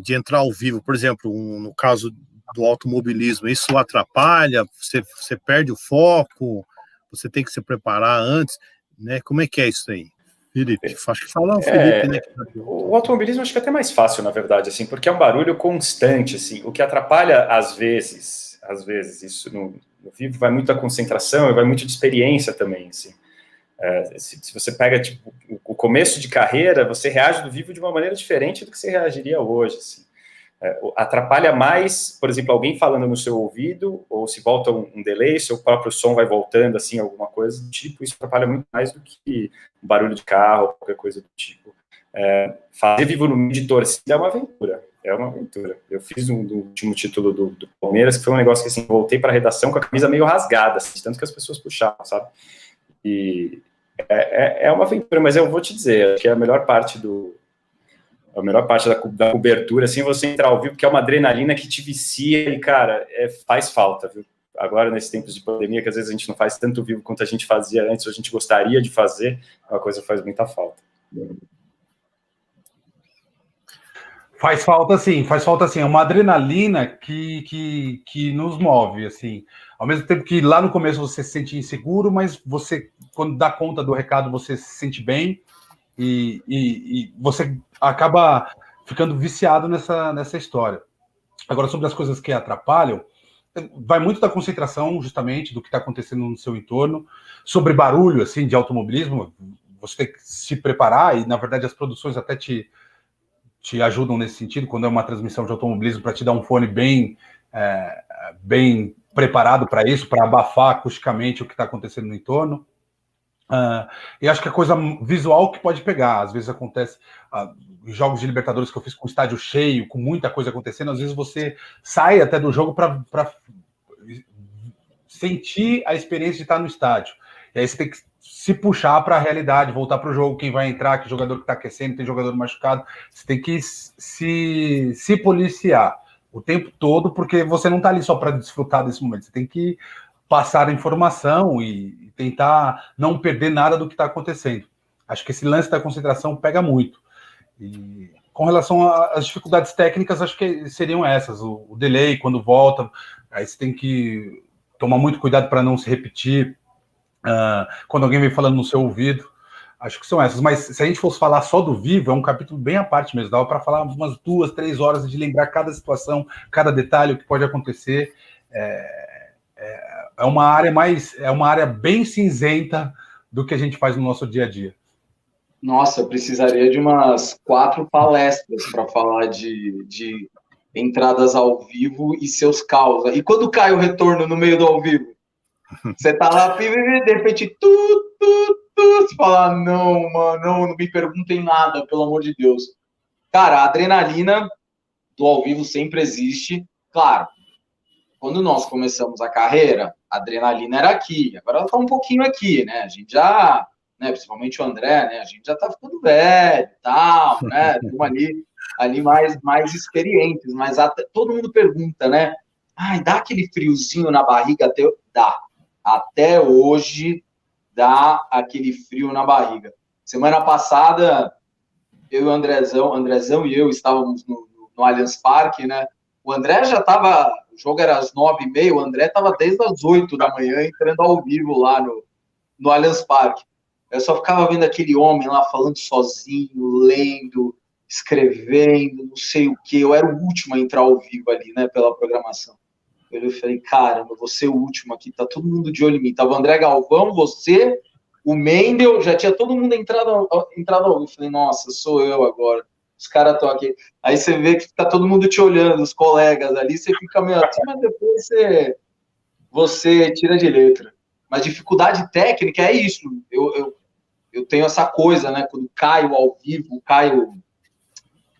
de entrar ao vivo? Por exemplo, no caso do automobilismo, isso atrapalha? Você perde o foco? Você tem que se preparar antes, né? Como é que é isso aí? Felipe, acho que fala o Felipe, né? O automobilismo acho que é até mais fácil, na verdade, assim, porque é um barulho constante, assim, o que atrapalha às vezes, isso no vivo vai muito da concentração e vai muito de experiência também, assim. Se você pega, tipo, o começo de carreira, você reage no vivo de uma maneira diferente do que você reagiria hoje, assim. Atrapalha mais, por exemplo, alguém falando no seu ouvido, ou se volta um delay, seu próprio som vai voltando, assim, alguma coisa do tipo, isso atrapalha muito mais do que um barulho de carro, qualquer coisa do tipo. Fazer vivo no meio de torcida é uma aventura. É uma aventura. Eu fiz do último título do Palmeiras, que foi um negócio que, assim, voltei para a redação com a camisa meio rasgada, assim, tanto que as pessoas puxavam, sabe? E é uma aventura, mas eu vou te dizer, acho que a melhor parte da cobertura, assim, você entrar ao vivo, porque é uma adrenalina que te vicia e, cara, faz falta, viu? Agora, nesses tempos de pandemia, que às vezes a gente não faz tanto vivo quanto a gente fazia antes, ou a gente gostaria de fazer, é uma coisa que faz muita falta. Faz falta sim, é uma adrenalina que nos move, assim, ao mesmo tempo que lá no começo você se sente inseguro, mas você, quando dá conta do recado, você se sente bem e você acaba ficando viciado nessa história. Agora, sobre as coisas que atrapalham, vai muito da concentração, justamente, do que está acontecendo no seu entorno, sobre barulho, assim, de automobilismo, você tem que se preparar, e, na verdade, as produções até te ajudam nesse sentido, quando é uma transmissão de automobilismo, para te dar um fone bem preparado para isso, para abafar acusticamente o que está acontecendo no entorno. E acho que a coisa visual que pode pegar, às vezes acontece, jogos de Libertadores que eu fiz com estádio cheio, com muita coisa acontecendo, às vezes você sai até do jogo para sentir a experiência de estar no estádio. E aí você tem que se puxar para a realidade, voltar para o jogo, quem vai entrar, que jogador que está aquecendo, tem jogador machucado, você tem que se policiar o tempo todo, porque você não está ali só para desfrutar desse momento, você tem que passar a informação e tentar não perder nada do que está acontecendo. Acho que esse lance da concentração pega muito. E com relação às dificuldades técnicas, acho que seriam essas, o delay quando volta, aí você tem que tomar muito cuidado para não se repetir, quando alguém vem falando no seu ouvido, acho que são essas. Mas se a gente fosse falar só do vivo, é um capítulo bem à parte mesmo, dava para falar umas 2, 3 horas de lembrar cada situação, cada detalhe, o que pode acontecer. É uma área bem cinzenta do que a gente faz no nosso dia a dia. Nossa, eu precisaria de umas 4 palestras para falar de entradas ao vivo e seus caos. E quando cai o retorno no meio do ao vivo? Você tá lá, de repente, você fala, não, mano, não me perguntem nada, pelo amor de Deus. Cara, a adrenalina do ao vivo sempre existe. Claro, quando nós começamos a carreira, a adrenalina era aqui, agora ela tá um pouquinho aqui, né? A gente já, né, principalmente o André, né? A gente já tá ficando velho e tal, né? Estamos ali mais experientes, mas todo mundo pergunta, né? Ai, dá aquele friozinho na barriga até hoje dá aquele frio na barriga. Semana passada, eu e o Andrezão e eu estávamos no Allianz Parque, né? O André já estava, o jogo era às 9h30, o André estava desde as 8 da manhã entrando ao vivo lá no Allianz Parque. Eu só ficava vendo aquele homem lá falando sozinho, lendo, escrevendo, não sei o quê. Eu era o último a entrar ao vivo ali, né, pela programação. Eu falei, caramba, vou ser o último aqui, tá todo mundo de olho em mim. Tava o André Galvão, você, o Mendel, já tinha todo mundo entrado ao vivo. Eu falei, nossa, sou eu agora. Os caras estão aqui. Aí você vê que tá todo mundo te olhando, os colegas ali, você fica meio assim, mas depois você tira de letra. Mas dificuldade técnica é isso. Eu tenho essa coisa, né? Quando caio ao vivo,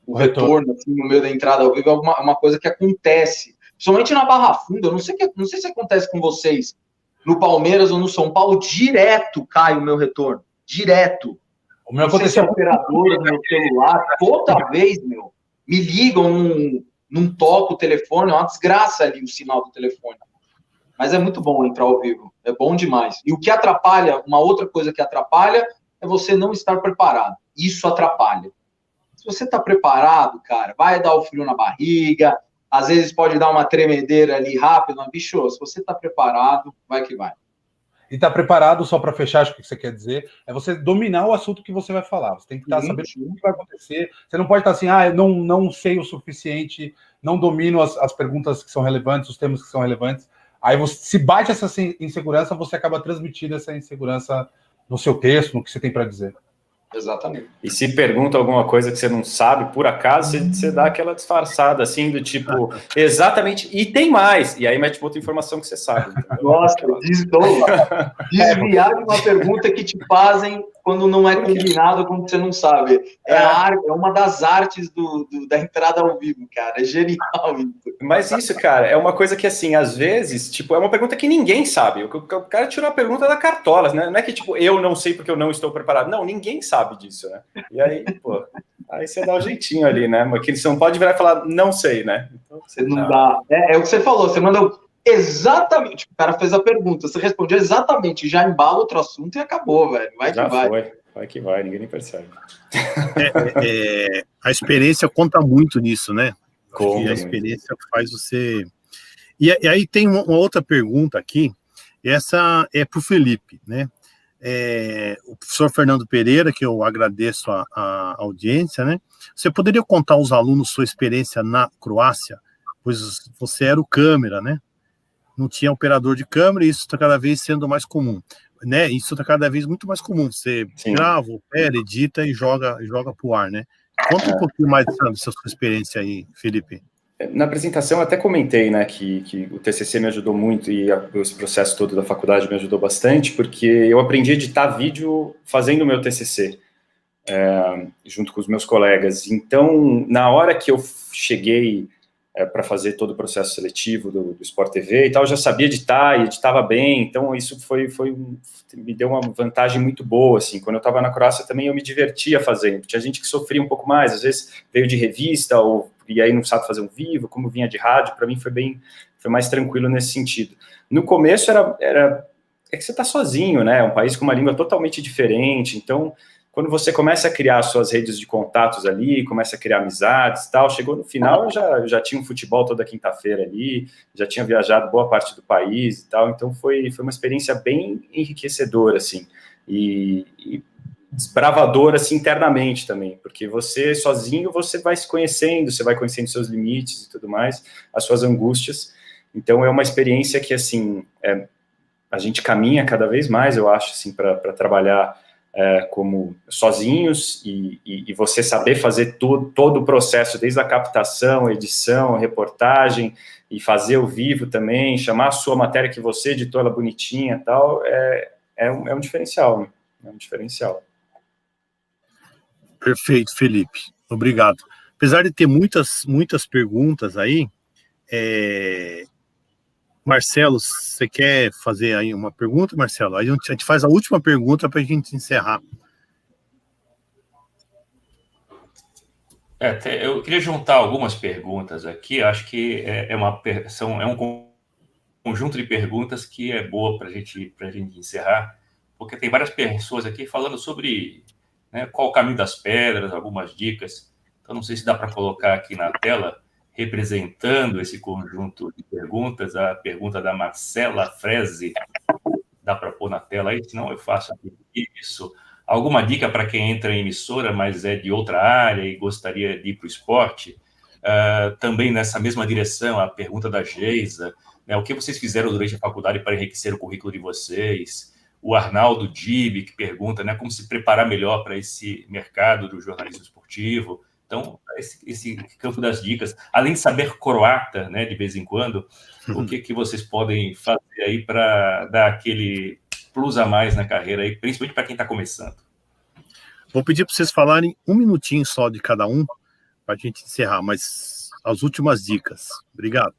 o retorno assim, no meio da entrada ao vivo, é uma coisa que acontece. Principalmente na Barra Funda, eu não sei se acontece com vocês, no Palmeiras ou no São Paulo, direto cai o meu retorno. Direto. O meu aconteceu com operadora do meu celular, toda vez, meu, me ligam, não toco o telefone, é uma desgraça ali o sinal do telefone. Mas é muito bom entrar ao vivo, é bom demais. E o que atrapalha, uma outra coisa que atrapalha, é você não estar preparado. Isso atrapalha. Se você está preparado, cara, vai dar o frio na barriga, às vezes pode dar uma tremedeira ali rápido, mas, bicho, se você está preparado, vai que vai. E estar preparado, só para fechar, acho que o que você quer dizer, é você dominar o assunto que você vai falar. Você tem que estar sabendo o que vai acontecer. Você não pode estar assim, eu não sei o suficiente, não domino as perguntas que são relevantes, os temas que são relevantes. Aí você se bate essa insegurança, você acaba transmitindo essa insegurança no seu texto, no que você tem para dizer. Exatamente. E se pergunta alguma coisa que você não sabe, por acaso, você dá aquela disfarçada, assim, do tipo, exatamente, e tem mais, e aí mete outra informação que você sabe. Nossa, desviar de uma pergunta que te fazem quando não é combinado, quando você não sabe. É uma das artes da entrada ao vivo, cara. É genial isso. Mas isso, cara, é uma coisa que, assim, às vezes, tipo, é uma pergunta que ninguém sabe. O cara tirou a pergunta da cartola, né? Não é que, tipo, eu não sei porque eu não estou preparado. Não, ninguém sabe disso, né? E aí, pô, aí você dá um jeitinho ali, né? Porque você não pode virar e falar, não sei, né? Então, você não dá. É o que você falou, você manda exatamente, o cara fez a pergunta, você respondeu exatamente, já embala outro assunto e acabou, velho. Vai já que vai. Vai que vai, ninguém nem percebe. A experiência conta muito nisso, né? Acho que a experiência faz você... E aí tem uma outra pergunta aqui, essa é para o Felipe, né? O professor Fernando Pereira, que eu agradeço a audiência, né? Você poderia contar aos alunos sua experiência na Croácia? Pois você era o câmera, né? Não tinha operador de câmera, e isso está cada vez sendo mais comum, né? Isso está cada vez muito mais comum. Você grava, opera, edita e joga para o ar, né? Conta um pouquinho mais dessa sua experiência aí, Felipe. Na apresentação eu até comentei, né, que o TCC me ajudou muito e esse processo todo da faculdade me ajudou bastante, porque eu aprendi a editar vídeo fazendo o meu TCC, junto com os meus colegas. Então, na hora que eu cheguei para fazer todo o processo seletivo do Sport TV e tal, eu já sabia editar e editava bem, então isso me deu uma vantagem muito boa, assim. Quando eu estava na Croácia também eu me divertia fazendo, tinha gente que sofria um pouco mais, às vezes veio de revista, e aí não sabe fazer um vivo, como vinha de rádio, para mim foi mais tranquilo nesse sentido. No começo é que você está sozinho, né, um país com uma língua totalmente diferente, então quando você começa a criar suas redes de contatos ali, começa a criar amizades e tal, chegou no final, eu já tinha um futebol toda quinta-feira ali, já tinha viajado boa parte do país e tal, então foi uma experiência bem enriquecedora, assim, e desbravadora, assim, internamente também, porque você, sozinho, você vai se conhecendo, você vai conhecendo seus limites e tudo mais, as suas angústias, então é uma experiência que, assim, a gente caminha cada vez mais, eu acho, assim, para trabalhar como sozinhos e você saber fazer todo o processo, desde a captação, edição, reportagem, e fazer o vivo também, chamar a sua matéria que você editou ela bonitinha e tal, é um diferencial, né? É um diferencial. Perfeito, Felipe. Obrigado. Apesar de ter muitas perguntas aí, Marcelo, você quer fazer aí uma pergunta, Marcelo? Aí a gente faz a última pergunta para a gente encerrar. Eu queria juntar algumas perguntas aqui. Acho que é um conjunto de perguntas que é boa para a gente encerrar, porque tem várias pessoas aqui falando sobre, né, qual o caminho das pedras, algumas dicas. Então, não sei se dá para colocar aqui na tela, representando esse conjunto de perguntas, a pergunta da Marcela Freze. Dá para pôr na tela aí? Senão eu faço aqui isso. Alguma dica para quem entra em emissora, mas é de outra área e gostaria de ir para o esporte? Também nessa mesma direção, a pergunta da Geisa, né, o que vocês fizeram durante a faculdade para enriquecer o currículo de vocês? O Arnaldo Dib, que pergunta, né, como se preparar melhor para esse mercado do jornalismo esportivo. Então, esse campo das dicas, além de saber croata, né, de vez em quando, o que vocês podem fazer aí para dar aquele plus a mais na carreira, aí, principalmente para quem está começando? Vou pedir para vocês falarem um minutinho só de cada um, para a gente encerrar, mas as últimas dicas. Obrigado.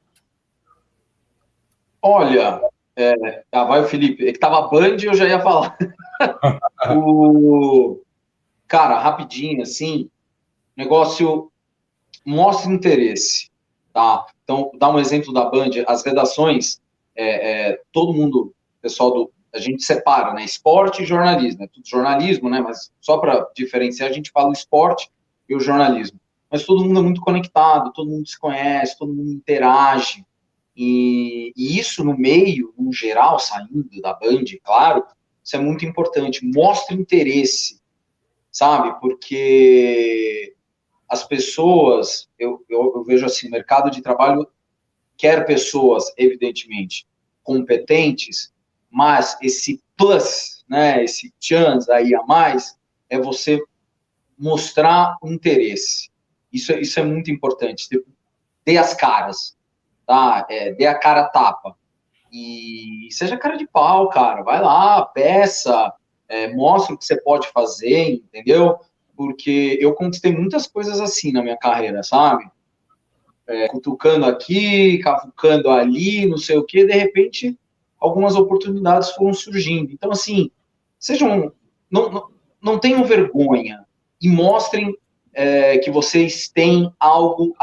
Olha, vai o Felipe, é que tava Band e eu já ia falar. Cara, rapidinho, assim, negócio, mostra interesse, tá? Então, dá um exemplo da Band, as redações, todo mundo, pessoal a gente separa, né? Esporte e jornalismo, é tudo jornalismo, né? Mas só para diferenciar, a gente fala o esporte e o jornalismo. Mas todo mundo é muito conectado, todo mundo se conhece, todo mundo interage. E isso no meio, no geral, saindo da Band, claro, isso é muito importante. Mostra interesse, sabe? Porque as pessoas, eu vejo assim, o mercado de trabalho quer pessoas, evidentemente, competentes, mas esse plus, né, esse chance aí a mais, é você mostrar interesse. Isso é muito importante. Dê as caras, tá? Dê a cara a tapa. E seja cara de pau, cara. Vai lá, peça. mostra o que você pode fazer, entendeu? Porque eu conquistei muitas coisas assim na minha carreira, sabe? Cutucando aqui, cavucando ali, não sei o quê, de repente, algumas oportunidades foram surgindo. Então, assim, não tenham vergonha e mostrem que vocês têm algo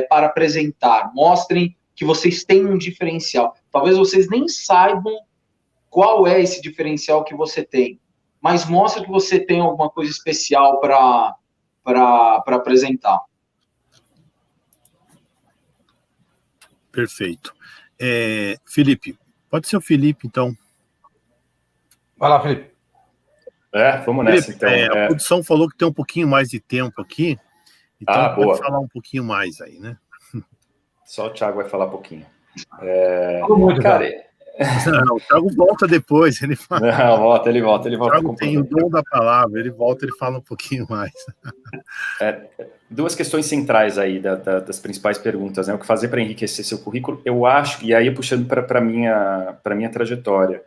para apresentar, mostrem que vocês têm um diferencial. Talvez vocês nem saibam qual é esse diferencial que você tem, mas mostra que você tem alguma coisa especial para apresentar. Perfeito. Felipe, pode ser o Felipe, então. Vai lá, Felipe. Vamos nessa, Felipe, então. A produção falou que tem um pouquinho mais de tempo aqui, então pode boa. falar um pouquinho mais aí, né? Só o Thiago vai falar pouquinho. Cara, não, o Thiago volta depois, ele fala. Não, ele volta. O Thiago tem o dom da palavra, ele volta, ele fala um pouquinho mais. Duas questões centrais aí das principais perguntas, né? O que fazer para enriquecer seu currículo? Eu acho, e aí puxando para minha trajetória,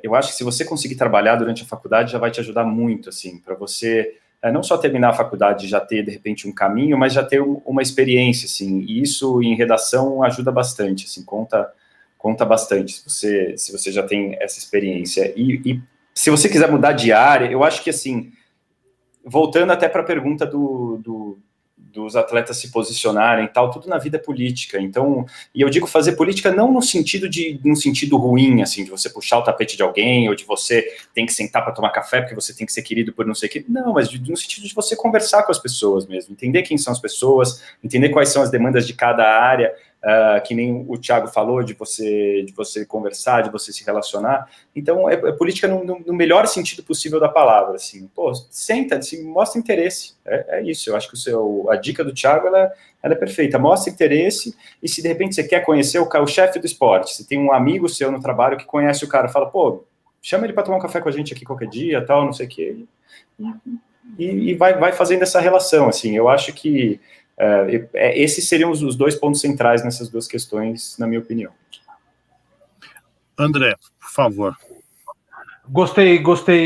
eu acho que se você conseguir trabalhar durante a faculdade já vai te ajudar muito, assim, para você não só terminar a faculdade e já ter, de repente, um caminho, mas já ter uma experiência, assim, e isso em redação ajuda bastante, assim, conta bastante se você já tem essa experiência. E se você quiser mudar de área, eu acho que, assim, voltando até para a pergunta dos atletas se posicionarem e tal, tudo na vida é política. Então, e eu digo fazer política não num sentido ruim, assim, de você puxar o tapete de alguém, ou de você tem que sentar para tomar café porque você tem que ser querido por não sei o que. Não, mas no sentido de você conversar com as pessoas mesmo, entender quem são as pessoas, entender quais são as demandas de cada área, que nem o Thiago falou, de você conversar, de você se relacionar. Então, é política no melhor sentido possível da palavra, assim. Pô, senta, assim, mostra interesse. É isso, eu acho que a dica do Thiago, ela é perfeita. Mostra interesse, e se de repente você quer conhecer o chefe do esporte, se tem um amigo seu no trabalho que conhece o cara, fala, pô, chama ele para tomar um café com a gente aqui qualquer dia, tal, não sei o quê. E vai fazendo essa relação, assim. Eu acho que esses seriam os dois pontos centrais nessas duas questões, na minha opinião. André, por favor. Gostei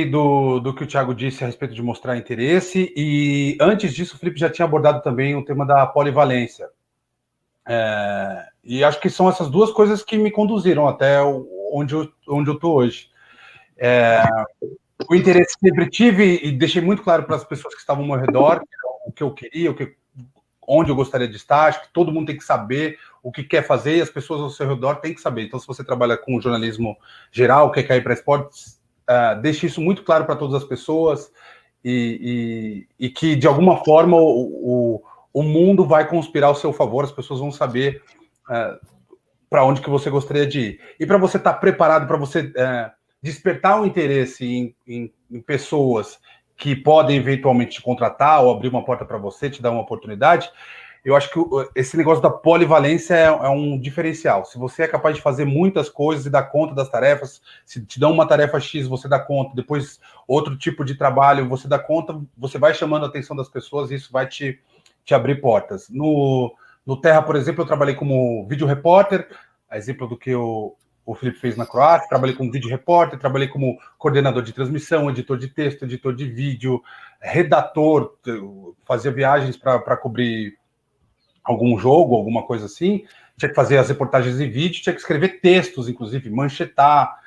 do que o Thiago disse a respeito de mostrar interesse, e antes disso o Felipe já tinha abordado também o tema da polivalência. E acho que são essas duas coisas que me conduziram até onde eu estou hoje. O interesse sempre tive, e deixei muito claro para as pessoas que estavam ao meu redor o que eu queria, onde eu gostaria de estar. Acho que todo mundo tem que saber o que quer fazer, e as pessoas ao seu redor têm que saber. Então, se você trabalha com jornalismo geral, quer cair para esportes, deixe isso muito claro para todas as pessoas, e que, de alguma forma, o mundo vai conspirar ao seu favor, as pessoas vão saber para onde que você gostaria de ir. E para você estar preparado, para você despertar um interesse em pessoas que podem eventualmente te contratar ou abrir uma porta para você, te dar uma oportunidade, eu acho que esse negócio da polivalência é um diferencial. Se você é capaz de fazer muitas coisas e dar conta das tarefas, se te dão uma tarefa X, você dá conta, depois outro tipo de trabalho, você dá conta, você vai chamando a atenção das pessoas e isso vai te abrir portas. No Terra, por exemplo, eu trabalhei como vídeo repórter, a exemplo do que o Felipe fez na Croácia, trabalhei como vídeo repórter, trabalhei como coordenador de transmissão, editor de texto, editor de vídeo, redator, fazia viagens para cobrir algum jogo, alguma coisa assim, tinha que fazer as reportagens em vídeo, tinha que escrever textos, inclusive, manchetar.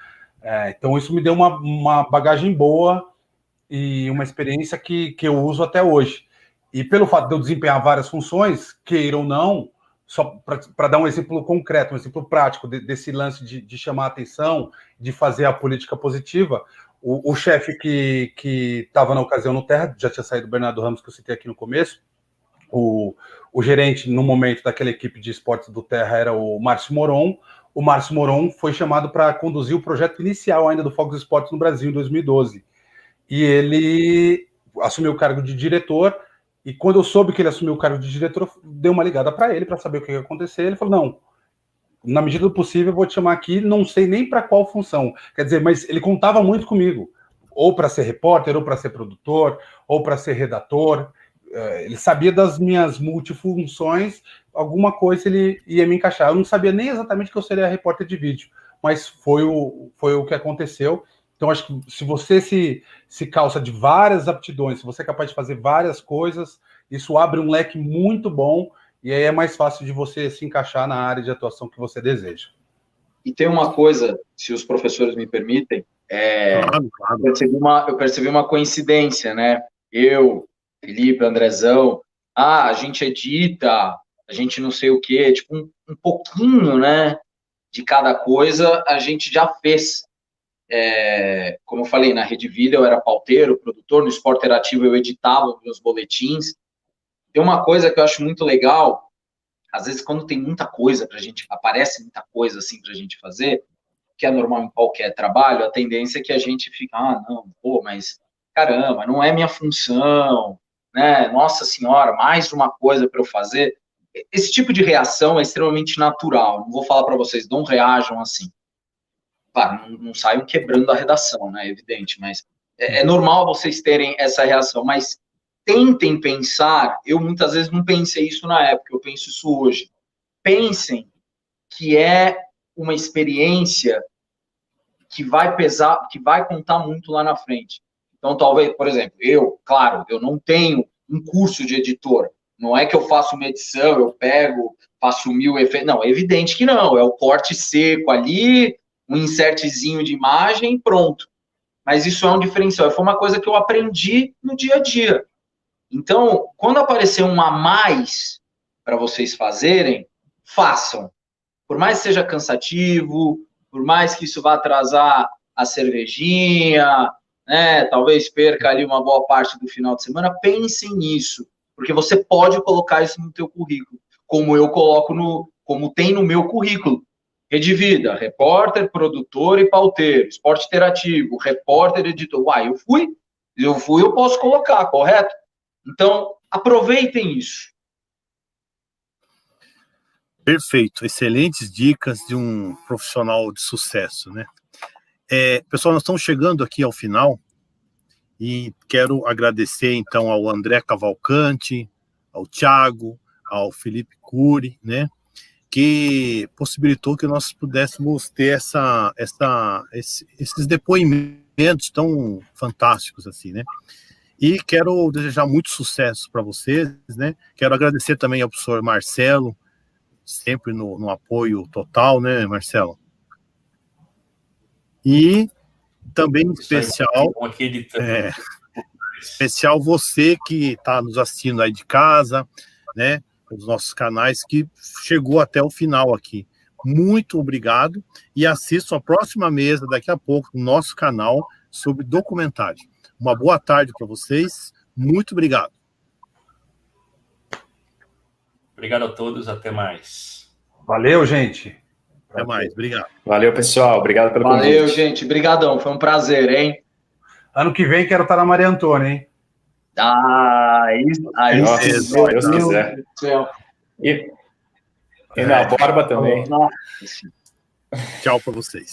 Então isso me deu uma bagagem boa e uma experiência que eu uso até hoje. E pelo fato de eu desempenhar várias funções, queira ou não, só para dar um exemplo concreto, um exemplo prático desse lance de chamar a atenção, de fazer a política positiva, o chefe que estava na ocasião no Terra, já tinha saído o Bernardo Ramos, que eu citei aqui no começo, o gerente, no momento daquela equipe de esportes do Terra, era o Márcio Moron. O Márcio Moron foi chamado para conduzir o projeto inicial ainda do Focus Esportes no Brasil, em 2012. E ele assumiu o cargo de diretor, e quando eu soube que ele assumiu o cargo de diretor, eu dei uma ligada para ele para saber o que ia acontecer. Ele falou, não, na medida do possível eu vou te chamar aqui, não sei nem para qual função. Quer dizer, mas ele contava muito comigo, ou para ser repórter, ou para ser produtor, ou para ser redator. Ele sabia das minhas multifunções, alguma coisa ele ia me encaixar. Eu não sabia nem exatamente que eu seria repórter de vídeo, mas foi o que aconteceu. Então, acho que se você se calça de várias aptidões, se você é capaz de fazer várias coisas, isso abre um leque muito bom e aí é mais fácil de você se encaixar na área de atuação que você deseja. E tem uma coisa, se os professores me permitem, Claro. eu percebi uma coincidência, né? Eu, Felipe, Andrezão, a gente edita, a gente não sei o quê, tipo, um pouquinho, né, de cada coisa a gente já fez. Como eu falei, na Rede Vida eu era pauteiro, produtor, no Esporte Interativo eu editava meus boletins. Tem uma coisa que eu acho muito legal, às vezes quando tem muita coisa pra gente, aparece muita coisa assim pra gente fazer, que é normal em qualquer trabalho, a tendência é que a gente fica, não, pô, mas caramba, não é minha função, né? Nossa senhora, mais uma coisa para eu fazer. Esse tipo de reação é extremamente natural. Não vou falar para vocês, não reajam assim. Claro, não saiam quebrando a redação, né? É evidente, mas é normal vocês terem essa reação, mas tentem pensar, eu muitas vezes não pensei isso na época, eu penso isso hoje. Pensem que é uma experiência que vai pesar, que vai contar muito lá na frente. Então, talvez, por exemplo, claro, eu não tenho um curso de editor. Não é que eu faço uma edição, eu pego, faço 1000 efeitos. Não, é evidente que não. É o corte seco ali, um insertzinho de imagem, pronto. Mas isso é um diferencial. Foi uma coisa que eu aprendi no dia a dia. Então, quando aparecer um a mais para vocês fazerem, façam. Por mais que seja cansativo, por mais que isso vá atrasar a cervejinha, né? Talvez perca ali uma boa parte do final de semana, pensem nisso, porque você pode colocar isso no teu currículo, como eu coloco como tem no meu currículo. Rede Vida, repórter, produtor e pauteiro, Esporte Interativo, repórter, editor. Eu fui, eu posso colocar, correto? Então, aproveitem isso. Perfeito, excelentes dicas de um profissional de sucesso, né? Pessoal, nós estamos chegando aqui ao final e quero agradecer então ao André Cavalcante, ao Thiago, ao Felipe Cury, né? Que possibilitou que nós pudéssemos ter esses depoimentos tão fantásticos assim, né? E quero desejar muito sucesso para vocês, né? Quero agradecer também ao professor Marcelo, sempre no apoio total, né, Marcelo? E também especial você que está nos assistindo aí de casa, né, os nossos canais, que chegou até o final aqui. Muito obrigado e assista a próxima mesa daqui a pouco no nosso canal sobre documentário. Uma boa tarde para vocês, muito obrigado. Obrigado a todos, até mais. Valeu, gente. Até mais, obrigado. Valeu, pessoal, obrigado pelo convite. Valeu, gente, brigadão, foi um prazer, hein? Ano que vem quero estar na Maria Antônia, hein? Aí Nossa, sim, se Deus quiser. E na Borba também. Tchau para vocês.